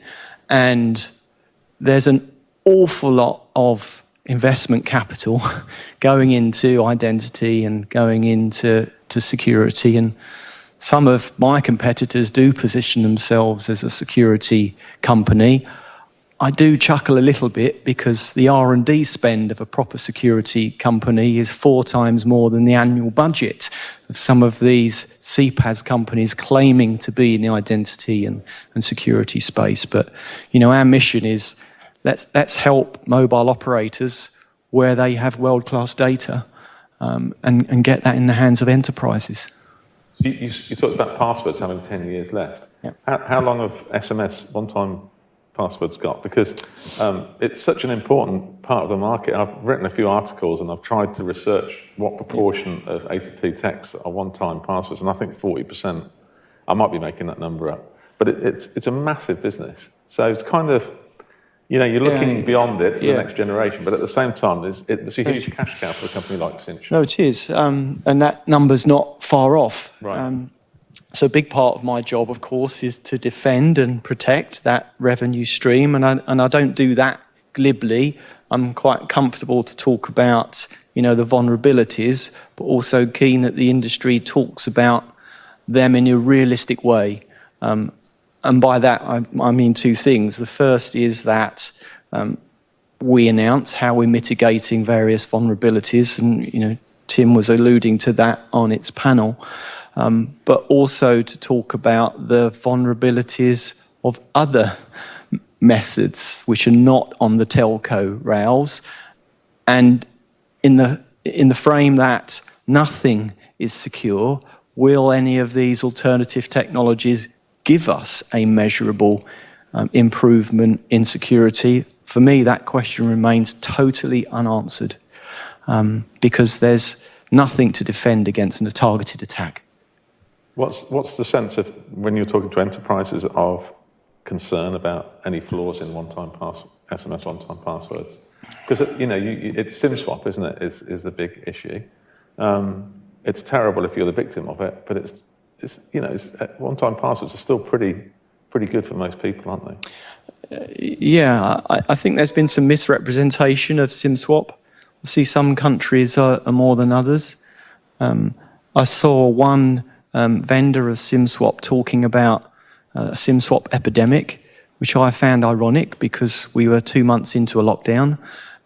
And there's an awful lot of investment capital going into identity and going into security, and some of my competitors do position themselves as a security company. I do chuckle a little bit because the R&D spend of a proper security company is 4 times more than the annual budget of some of these CPaaS companies claiming to be in the identity and security space. But, our mission is let's help mobile operators where they have world-class data and get that in the hands of enterprises.
You talked about passwords having 10 years left.
Yeah.
How long have SMS one-time passwords got? Because it's such an important part of the market. I've written a few articles and I've tried to research what proportion of A2P texts are one-time passwords, and I think 40%. I might be making that number up, but it's a massive business. So it's kind of, you're looking beyond it for the next generation, but at the same time, it's a huge cash cow for a company like Sinch.
No, it is, and that number's not far off.
Right.
So a big part of my job, of course, is to defend and protect that revenue stream, and I don't do that glibly. I'm quite comfortable to talk about, the vulnerabilities, but also keen that the industry talks about them in a realistic way. And by that, I mean 2 things. The first is that we announce how we're mitigating various vulnerabilities, and Tim was alluding to that on its panel. But also to talk about the vulnerabilities of other methods which are not on the telco rails, and in the frame that nothing is secure, will any of these alternative technologies give us a measurable improvement in security? For me, that question remains totally unanswered because there's nothing to defend against a targeted attack.
What's the sense of, when you're talking to enterprises, of concern about any flaws in SMS one-time passwords? Because it's SIM swap, isn't it? Is the big issue. It's terrible if you're the victim of it, but it's one-time passwords are still pretty good for most people, aren't they?
Yeah, I think there's been some misrepresentation of SIM swap. Obviously, some countries are more than others. I saw one vendor of SIM swap talking about a SIM swap epidemic, which I found ironic because we were 2 months into a lockdown,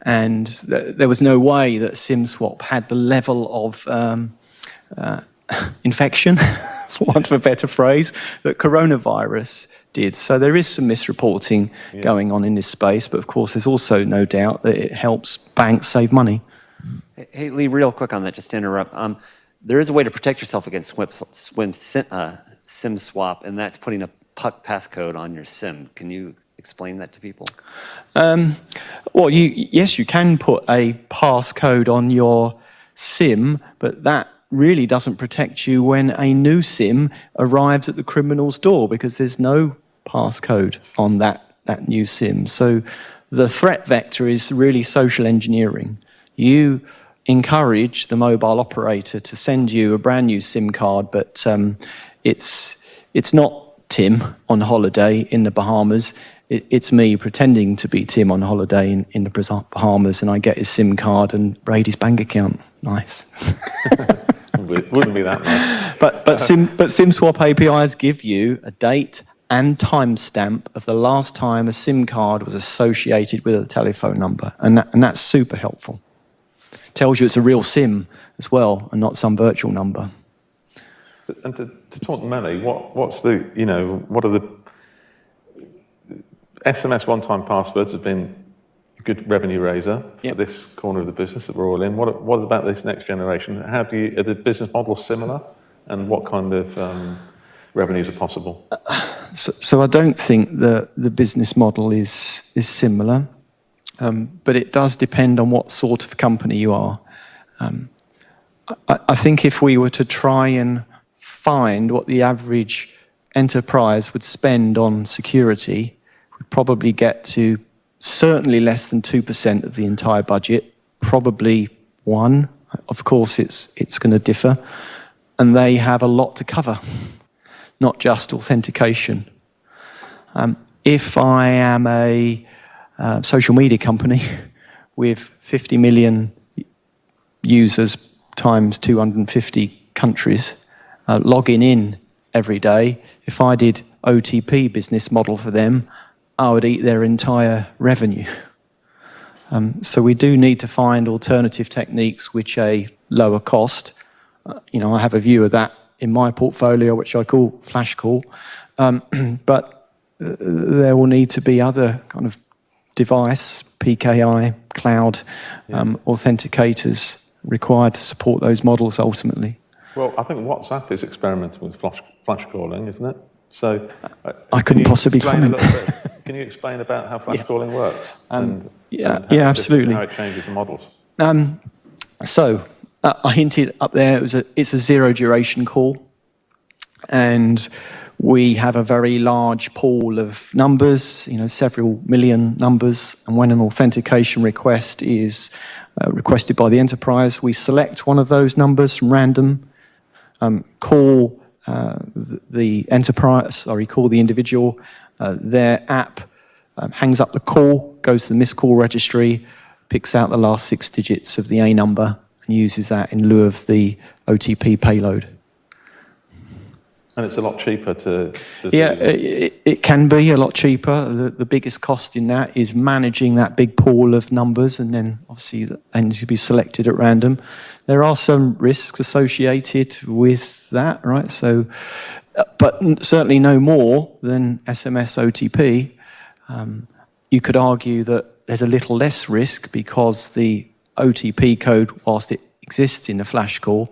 and there was no way that SIM swap had the level of infection, for want of a better phrase, that coronavirus did. So there is some misreporting going on in this space, but of course there's also no doubt that it helps banks save money.
Hey, Lee, real quick on that, just to interrupt. There is a way to protect yourself against SIM swap, and that's putting a puck passcode on your SIM. Can you explain that to people?
Well, yes, you can put a passcode on your SIM, but that really doesn't protect you when a new SIM arrives at the criminal's door, because there's no passcode on that new SIM. So the threat vector is really social engineering. You encourage the mobile operator to send you a brand new SIM card, but it's not Tim on holiday in the Bahamas. It's me pretending to be Tim on holiday in the Bahamas, and I get his SIM card and Brady's bank account. Nice.
Wouldn't be that nice.
But SIM swap APIs give you a date and timestamp of the last time a SIM card was associated with a telephone number, and that's super helpful. Tells you it's a real SIM as well, and not some virtual number.
And to talk money, what are the SMS one-time passwords have been a good revenue raiser for this corner of the business that we're all in. What about this next generation? Are the business models similar, and what kind of revenues are possible?
So I don't think the business model is similar, but it does depend on what sort of company you are. I think if we were to try and find what the average enterprise would spend on security, we'd probably get to certainly less than 2% of the entire budget, probably 1%. Of course, it's going to differ. And they have a lot to cover, not just authentication. If I am a social media company with 50 million users times 250 countries, logging in every day, if I did OTP business model for them, I would eat their entire revenue. So we do need to find alternative techniques which are lower cost. I have a view of that in my portfolio, which I call flash call. But there will need to be other kind of device, PKI, cloud authenticators required to support those models ultimately.
Well, I think WhatsApp is experimenting with flash calling, isn't it? So
I couldn't possibly comment.
Can you explain about how flash calling works?
Absolutely.
How it changes the models.
So I hinted up there, it's a zero duration call. And we have a very large pool of numbers, several million numbers. And when an authentication request is requested by the enterprise, we select one of those numbers from random, call the individual, their app hangs up the call, goes to the missed call registry, picks out the last 6 digits of the A number and uses that in lieu of the OTP payload.
And it's a lot cheaper to
it can be a lot cheaper. The biggest cost in that is managing that big pool of numbers, and then obviously they need to be selected at random. There are some risks associated with that, right? So, but certainly no more than SMS OTP. You could argue that there's a little less risk because the OTP code, whilst it exists in a flash call,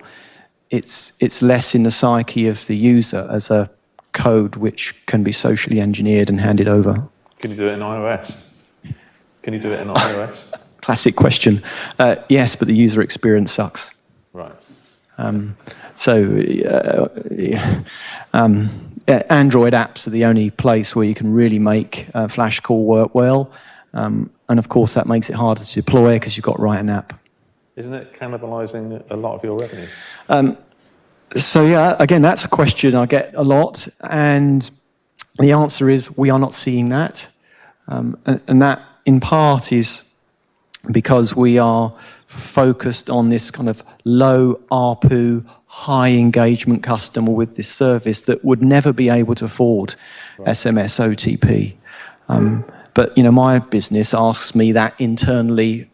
it's less in the psyche of the user as a code which can be socially engineered and handed over.
Can you do it in iOS?
Classic question. Yes, but the user experience sucks.
Right.
Android apps are the only place where you can really make flash call work well. And of course, that makes it harder to deploy because you've got to write an app.
Isn't it cannibalizing a lot of your revenue?
Again, that's a question I get a lot. And the answer is we are not seeing that. And that, in part, is because we are focused on this kind of low ARPU, high engagement customer with this service that would never be able to afford SMS OTP. But my business asks me that internally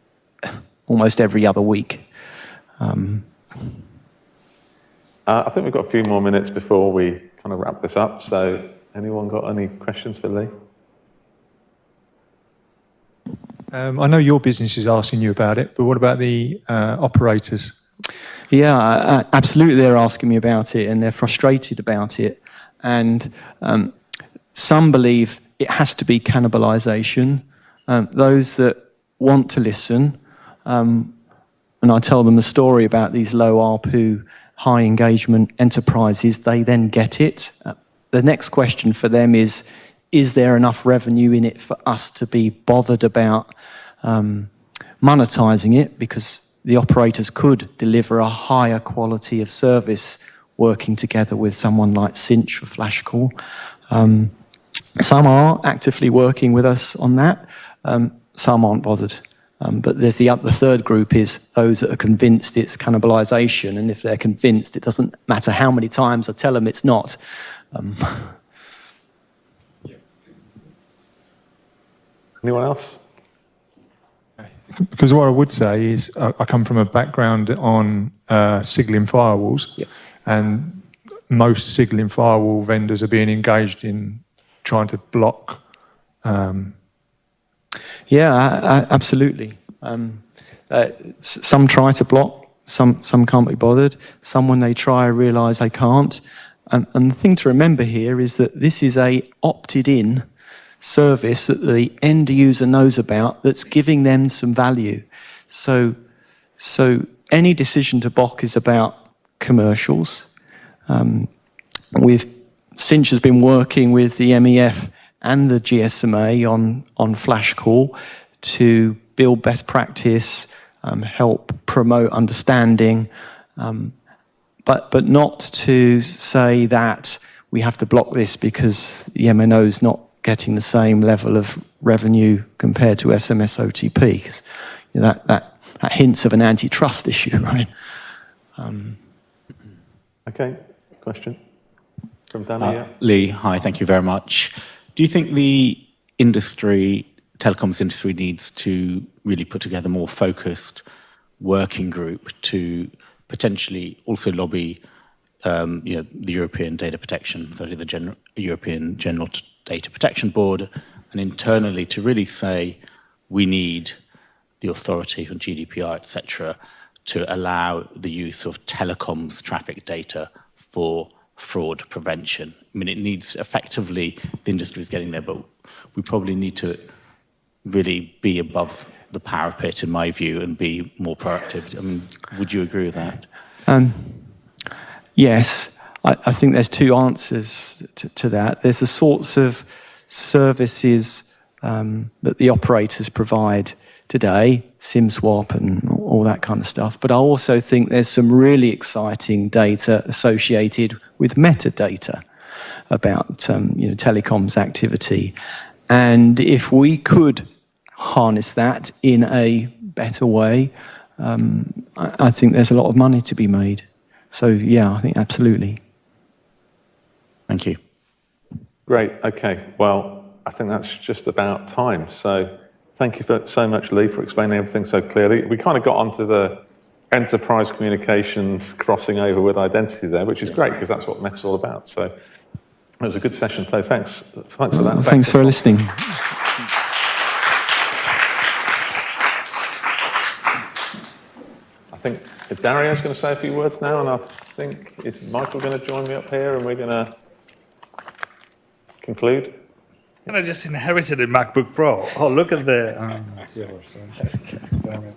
almost every other week.
I think we've got a few more minutes before we kind of wrap this up. So anyone got any questions for Lee?
I know your business is asking you about it, but what about the operators?
Yeah, absolutely. They're asking me about it and they're frustrated about it. And some believe it has to be cannibalization. Those that want to listen, and I tell them a story about these low ARPU, high engagement enterprises, they then get it. The next question for them is there enough revenue in it for us to be bothered about monetizing it? Because the operators could deliver a higher quality of service working together with someone like Sinch for Flash Call. Some are actively working with us on that. Some aren't bothered. But there's the third group is those that are convinced it's cannibalization. And if they're convinced, it doesn't matter how many times I tell them it's not.
Anyone else?
Because what I would say is I come from a background on signaling firewalls, and most signaling firewall vendors are being engaged in trying to block.
Absolutely. Some try to block, some can't be bothered. Some, when they try, realise they can't. And the thing to remember here is that this is a opted-in service that the end user knows about that's giving them some value. So any decision to block is about commercials. Sinch has been working with the MEF and the GSMA on Flash Call to build best practice, help promote understanding, but not to say that we have to block this because the MNO is not getting the same level of revenue compared to SMS OTP, because that hints of an antitrust issue, right?
Okay, question from Danny.
Lee, hi, thank you very much. Do you think the telecoms industry needs to really put together a more focused working group to potentially also lobby the European Data Protection, the European General Data Protection Board, and internally to really say we need the authority from GDPR, etc., to allow the use of telecoms traffic data for fraud prevention. I mean, it needs effectively, the industry is getting there, but we probably need to really be above the parapet, in my view, and be more proactive. I mean, would you agree with that?
Yes, I think there's two answers to that. There's the sorts of services that the operators provide today, SIM swap and all that kind of stuff. But I also think there's some really exciting data associated with metadata about telecoms activity. And if we could harness that in a better way, I think there's a lot of money to be made. So yeah, I think absolutely.
Thank you.
Great. Okay. Well, I think that's just about time. So thank you so much, Lee, for explaining everything so clearly. We kind of got onto the enterprise communications crossing over with identity there, which is great because that's what Met's all about. So it was a good session. So thanks for that.
Thanks for listening.
I think Dario's going to say a few words now, and I think is Michael going to join me up here, and we're going to conclude.
And I just inherited a MacBook Pro. Oh, look at the... it's yours. Damn it.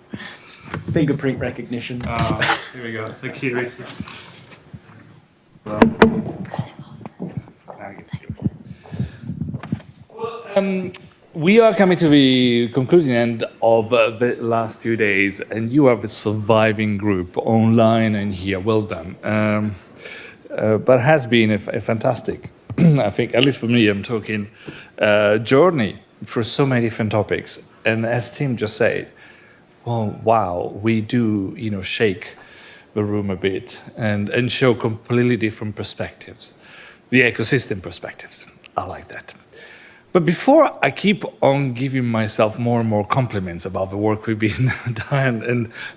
Fingerprint recognition.
Here we go. Security. Well, we are coming to the concluding end of the last 2 days, and you are the surviving group online and here. Well done. But it has been a fantastic, I think, at least for me, I'm talking, journey for so many different topics. And as Tim just said, well, wow, we do, shake the room a bit and show completely different perspectives, the ecosystem perspectives. I like that. But before I keep on giving myself more and more compliments about the work we've been doing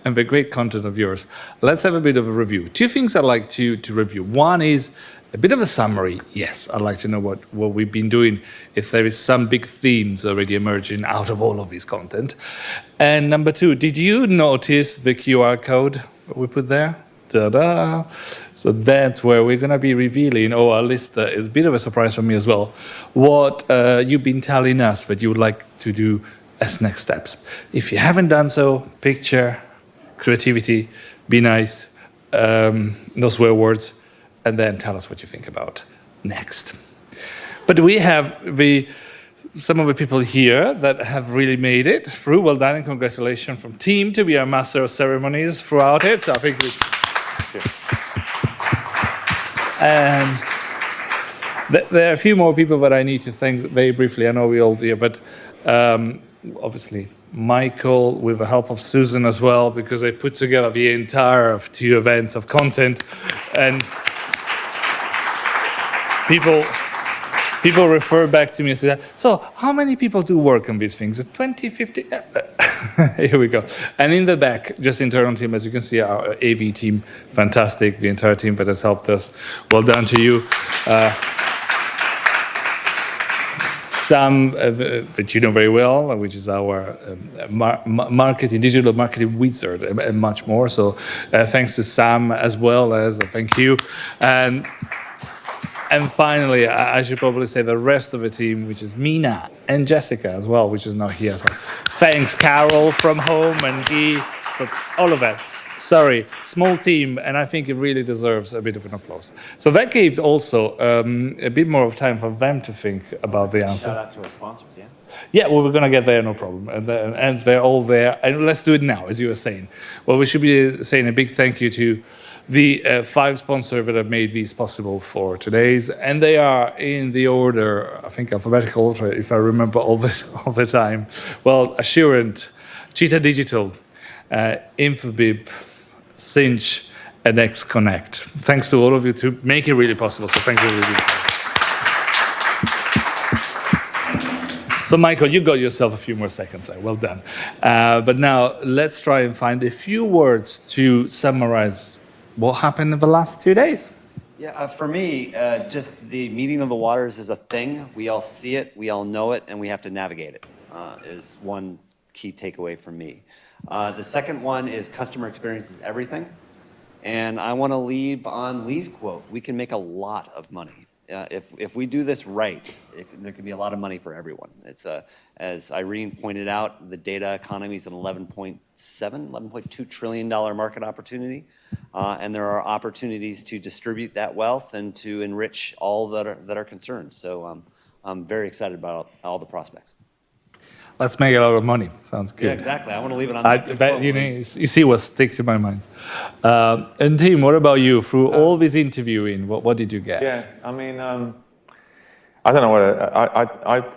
and the great content of yours, let's have a bit of a review. Two things I'd like to review. One is a bit of a summary. Yes, I'd like to know what we've been doing, if there is some big themes already emerging out of all of this content. And number two, did you notice the QR code we put there? Ta-da! So that's where we're going to be revealing, or at least it's a bit of a surprise for me as well, what you've been telling us that you would like to do as next steps. If you haven't done so, picture, creativity, be nice, no swear words, and then tell us what you think about next. But we have some of the people here that have really made it through. Well done and congratulations from Team to be our master of ceremonies throughout it. So I think and there are a few more people that I need to thank very briefly. I know we all do, but obviously Michael, with the help of Susan as well, because they put together the entire of 2 events of content, and people refer back to me and say, so how many people do work on these things? 20, 50? Here we go. And in the back, just internal team, as you can see, our AV team, fantastic. The entire team that has helped us. Well done to you. Sam, that you know very well, which is our digital marketing wizard, and much more. So thanks to Sam as well as thank you. And finally, I should probably say the rest of the team, which is Mina and Jessica as well, which is not here. So thanks, Carol from home and Guy. So all of that. Sorry, small team, and I think it really deserves a bit of an applause. So that gave also a bit more of time for them to think about the answer.
Shout out to our sponsors, yeah?
Yeah, well, we're going to get there, no problem. And they're all there. And let's do it now, as you were saying. Well, we should be saying a big thank you to the 5 sponsors that have made these possible for today's, and they are in the order, I think alphabetical order, if I remember all the time. Well, Assurant, Cheetah Digital, Infobip, Sinch, and XConnect. Thanks to all of you to make it really possible. So thank you really much.
So, Michael, you got yourself a few more seconds there. Well done. But now let's try and find a few words to summarize what happened in the last 2 days.
Yeah, for me, just the meeting of the waters is a thing. We all see it, we all know it, and we have to navigate it, is one key takeaway from me. The second one is customer experience is everything. And I want to leave on Lee's quote. We can make a lot of money. If we do this right, there can be a lot of money for everyone. It's as Irene pointed out, the data economy is an $11.2 trillion market opportunity, and there are opportunities to distribute that wealth and to enrich all that are concerned. So I'm very excited about all the prospects.
Let's make a lot of money. Sounds good.
Yeah, exactly. I want to leave it on that.
But you see what sticks to my mind. And Tim, what about you? Through all this interviewing, what did you get?
Yeah, I mean, I don't know what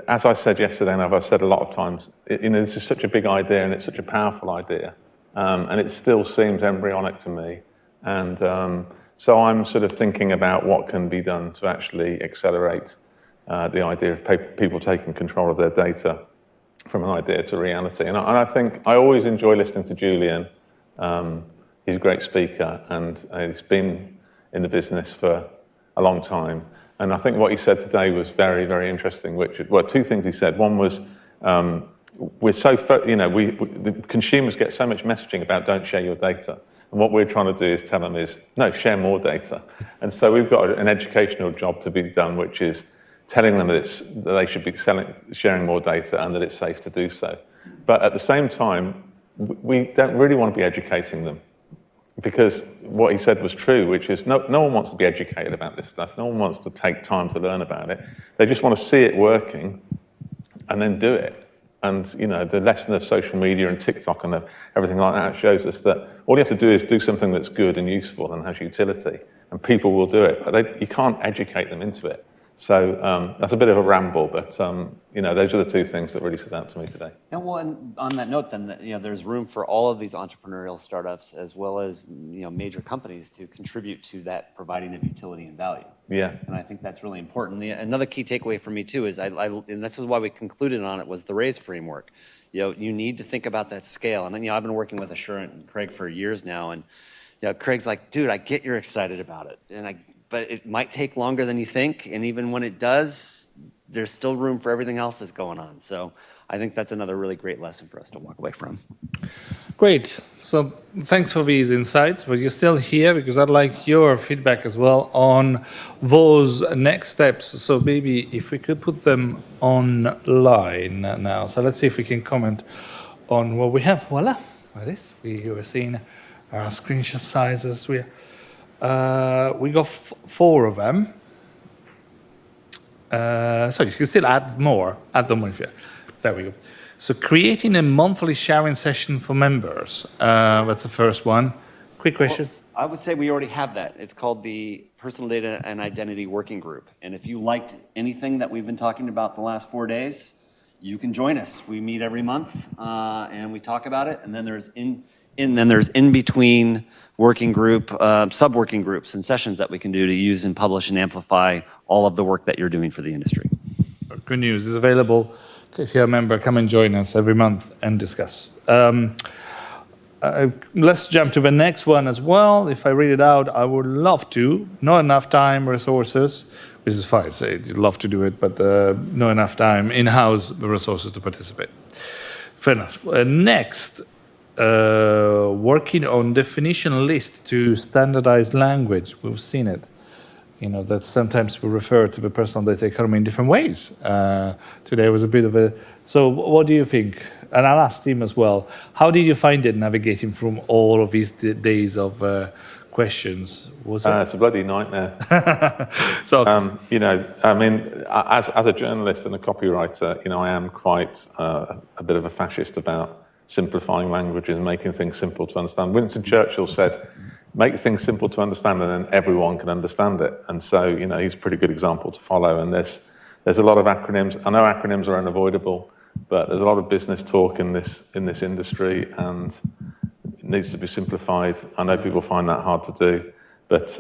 as I said yesterday, and I've said a lot of times, this is such a big idea and it's such a powerful idea, and it still seems embryonic to me. And so I'm sort of thinking about what can be done to actually accelerate the idea of people taking control of their data from an idea to reality. And I think I always enjoy listening to Julian. He's a great speaker, and he's been in the business for a long time. And I think what he said today was very, very interesting. Two things he said. One was, the consumers get so much messaging about don't share your data. And what we're trying to do is tell them is, no, share more data. And so we've got an educational job to be done, which is telling them that they should be sharing more data and that it's safe to do so. But at the same time, we don't really want to be educating them, because what he said was true, which is no one wants to be educated about this stuff. No one wants to take time to learn about it. They just want to see it working and then do it. And the lesson of social media and TikTok and everything like that shows us that all you have to do is do something that's good and useful and has utility, and people will do it. But you can't educate them into it. So that's a bit of a ramble, but those are the two things that really stood out to me today.
And on that note, then, there's room for all of these entrepreneurial startups as well as major companies to contribute to that providing of utility and value.
Yeah.
And I think that's really important. Another key takeaway for me too is, and this is why we concluded on it, was the RAISE framework. You need to think about that scale. And I've been working with Assurant and Craig for years now, and Craig's like, dude, I get you're excited about it, but it might take longer than you think, and even when it does, there's still room for everything else that's going on. So I think that's another really great lesson for us to walk away from.
Great. So thanks for these insights, but you're still here because I'd like your feedback as well on those next steps. So maybe if we could put them online now. So let's see if we can comment on what we have. Voila, that is. We were seeing our screenshot sizes. We got 4 of them. So you can still add more. Add them if you. There we go. So creating a monthly sharing session for members. That's the first one. Quick question.
Well, I would say we already have that. It's called the Personal Data and Identity Working Group. And if you liked anything that we've been talking about the last 4 days, you can join us. We meet every month and we talk about it. And then there's in between working group, sub-working groups and sessions that we can do to use and publish and amplify all of the work that you're doing for the industry.
Good news. It's available. If you're a member, come and join us every month and discuss. Let's jump to the next one as well. If I read it out, I would love to. Not enough time, resources. This is fine. Say you'd love to do it, but not enough time, in-house resources to participate. Fair enough. Next, working on definition list to standardize language. We've seen it. That sometimes we refer to the personal data economy in different ways. Today was a bit of a... So what do you think? And I'll ask Tim as well. How did you find it navigating from all of these days of questions? Was it?
It's a bloody nightmare.
So,
as a journalist and a copywriter, I am quite a bit of a fascist about simplifying language and making things simple to understand. Winston Churchill said, make things simple to understand and then everyone can understand it. And so, he's a pretty good example to follow. And there's a lot of acronyms. I know acronyms are unavoidable, but there's a lot of business talk in this industry and it needs to be simplified. I know people find that hard to do, but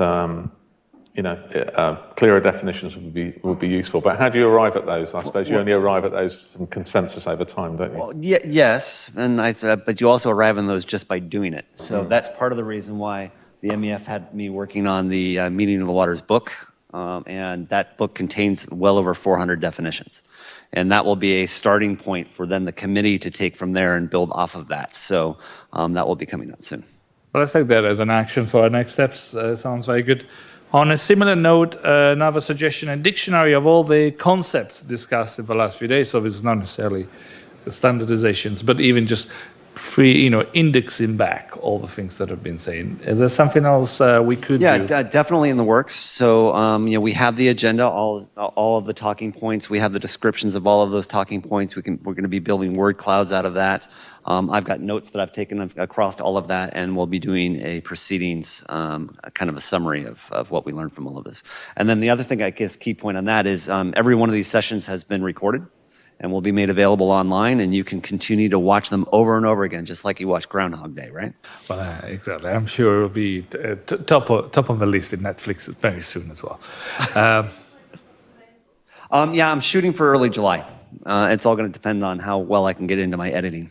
clearer definitions would be useful. But how do you arrive at those? I suppose you only arrive at those some consensus over time, don't you?
Well, yes, but you also arrive on those just by doing it. So that's part of the reason why the MEF had me working on the Meaning of the Waters book, and that book contains well over 400 definitions. And that will be a starting point for then the committee to take from there and build off of that. So that will be coming out soon.
Well, let's take that as an action for our next steps. Sounds very good. On a similar note, another suggestion, a dictionary of all the concepts discussed in the last few days. So it's not necessarily the standardizations, but even just free, indexing back all the things that have been said. Is there something else we could do?
Yeah, definitely in the works. So, we have the agenda, all of the talking points. We have the descriptions of all of those talking points. We're going to be building word clouds out of that. I've got notes that I've taken across all of that, and we'll be doing a proceedings, kind of a summary of what we learned from all of this. And then the other thing, I guess, key point on that is every one of these sessions has been recorded and will be made available online, and you can continue to watch them over and over again, just like you watch Groundhog Day, right?
Well, exactly. I'm sure it will be top of the list in Netflix very soon as well.
I'm shooting for early July. It's all going to depend on how well I can get into my editing.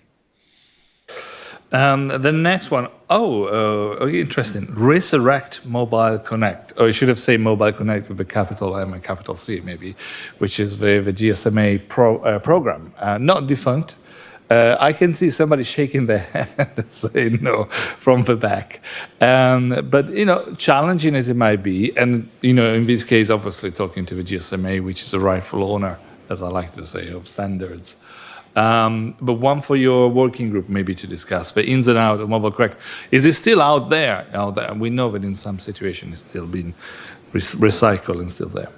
The next one, interesting. Resurrect Mobile Connect. Or I should have said Mobile Connect with a capital M and capital C, maybe, which is the GSMA program. Not defunct. I can see somebody shaking their head saying no from the back. But, challenging as it might be, and, in this case, obviously talking to the GSMA, which is a rightful owner, as I like to say, of standards. But one for your working group maybe to discuss, the ins and outs of Mobile Connect. Is it still out there? We know that in some situations it's still being recycled and still there.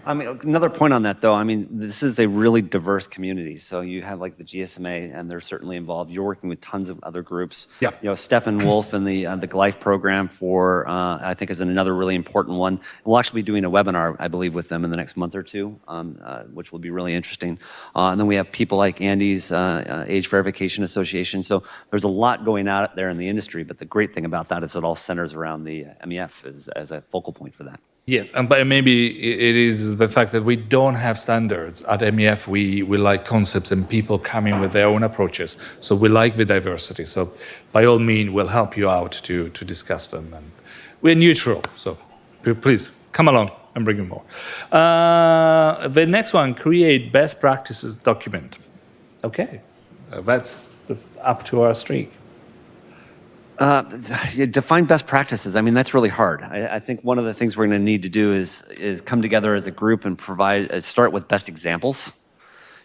Another point on that, though, this is a really diverse community. So you have like the GSMA, and they're certainly involved. You're working with tons of other groups.
Yeah.
Stefan Wolf and the GLIFE program I think is another really important one. We'll actually be doing a webinar, I believe, with them in the next month or two, which will be really interesting. And then we have people like Andy's Age Verification Association. So there's a lot going out there in the industry, but the great thing about that is it all centers around the MEF as a focal point for that.
Yes, but maybe it is the fact that we don't have standards. At MEF, we like concepts and people coming with their own approaches. So we like the diversity. So by all means, we'll help you out to discuss them. And we're neutral, so please come along and bring in more. The next one, create best practices document. Okay, that's up to our streak.
Define best practices. That's really hard. I think one of the things we're going to need to do is come together as a group and start with best examples,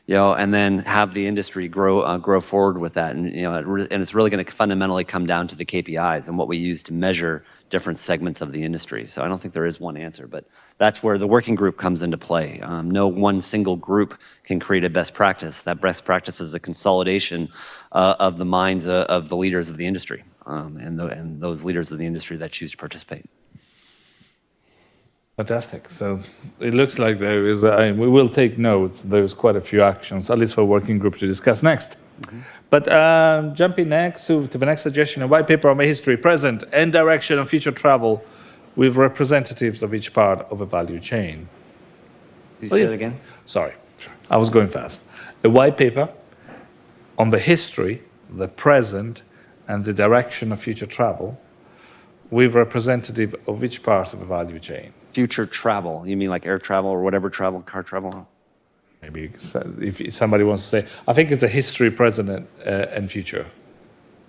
and then have the industry grow forward with that. And it's really going to fundamentally come down to the KPIs and what we use to measure different segments of the industry. So I don't think there is one answer, but that's where the working group comes into play. No one single group can create a best practice. That best practice is a consolidation of the minds of the leaders of the industry. And those leaders of the industry that choose to participate.
Fantastic. So it looks like there is, we will take notes. There's quite a few actions, at least for working group to discuss next. Mm-hmm. But jumping next to the next suggestion, a white paper on the history, present, and direction of future travel with representatives of each part of a value chain.
Can you say that again?
Sorry, I was going fast. A white paper on the history, the present, and the direction of future travel with representative of each part of the value chain.
Future travel, you mean like air travel or whatever travel, car travel?
Maybe if somebody wants to say, I think it's a history, present, and future.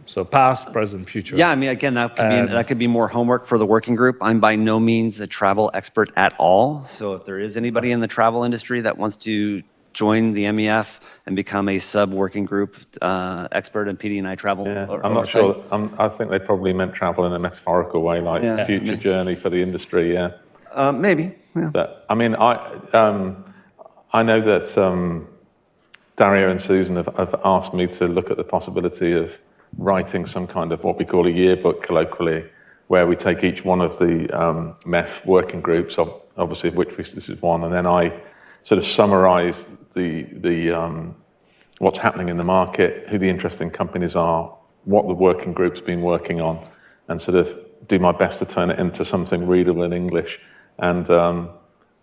So past, present, future.
Yeah, again, that could be more homework for the working group. I'm by no means a travel expert at all. So if there is anybody in the travel industry that wants to join the MEF and become a sub-working group expert in PD&I travel.
Yeah, I'm not sure. I think they probably meant travel in a metaphorical way, like future journey for the industry, yeah.
Maybe, yeah.
But, I know that Dario and Susan have asked me to look at the possibility of writing some kind of what we call a yearbook colloquially, where we take each one of the MEF working groups, obviously of which this is one, and then I sort of summarize the what's happening in the market, who the interesting companies are, what the working group's been working on, and sort of do my best to turn it into something readable in English and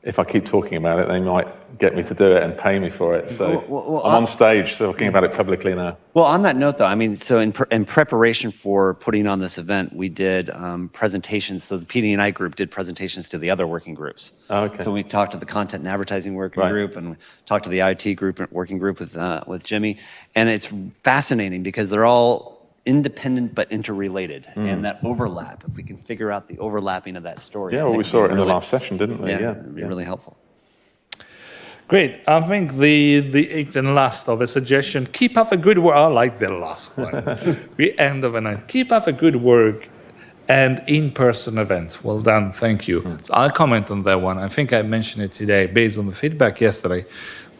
if I keep talking about it, they might get me to do it and pay me for it. So I'm on stage talking about it publicly now.
Well, on that note, though, I mean, so in preparation for putting on this event, we did presentations. So the PD&I group did presentations to the other working groups.
Okay.
So we talked to the content and advertising working group, and we talked to the IT group working group with Jimmy. And it's fascinating because they're all independent but interrelated, and that overlap. If we can figure out the overlapping of that story,
Yeah, well, we saw it in the last session, didn't we?
Yeah, it'd be really helpful.
Great. I think the eighth and last of a suggestion, keep up a good work. I like the last one. The end of a night. Keep up a good work and in-person events. Well done. Thank you. So I'll comment on that one. I think I mentioned it today. Based on the feedback yesterday,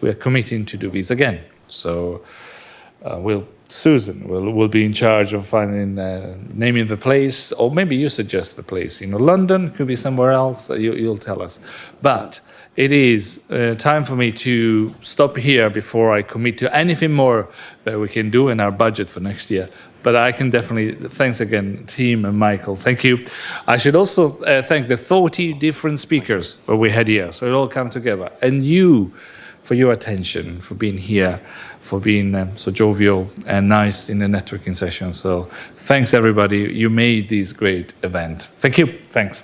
we are committing to do this again. So Susan will be in charge of finding, naming the place, or maybe you suggest the place. London, could be somewhere else. You'll tell us. But it is time for me to stop here before I commit to anything more that we can do in our budget for next year. But I can definitely, thanks again, team and Michael, thank you. I should also thank the 40 different speakers that we had here, so it all come together. And you, for your attention, for being here, for being so jovial and nice in the networking session. So thanks, everybody. You made this great event. Thank you. Thanks.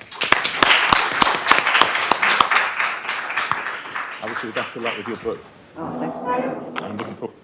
I wish you the best of luck with your book.
Oh, thanks.
I'm looking forward.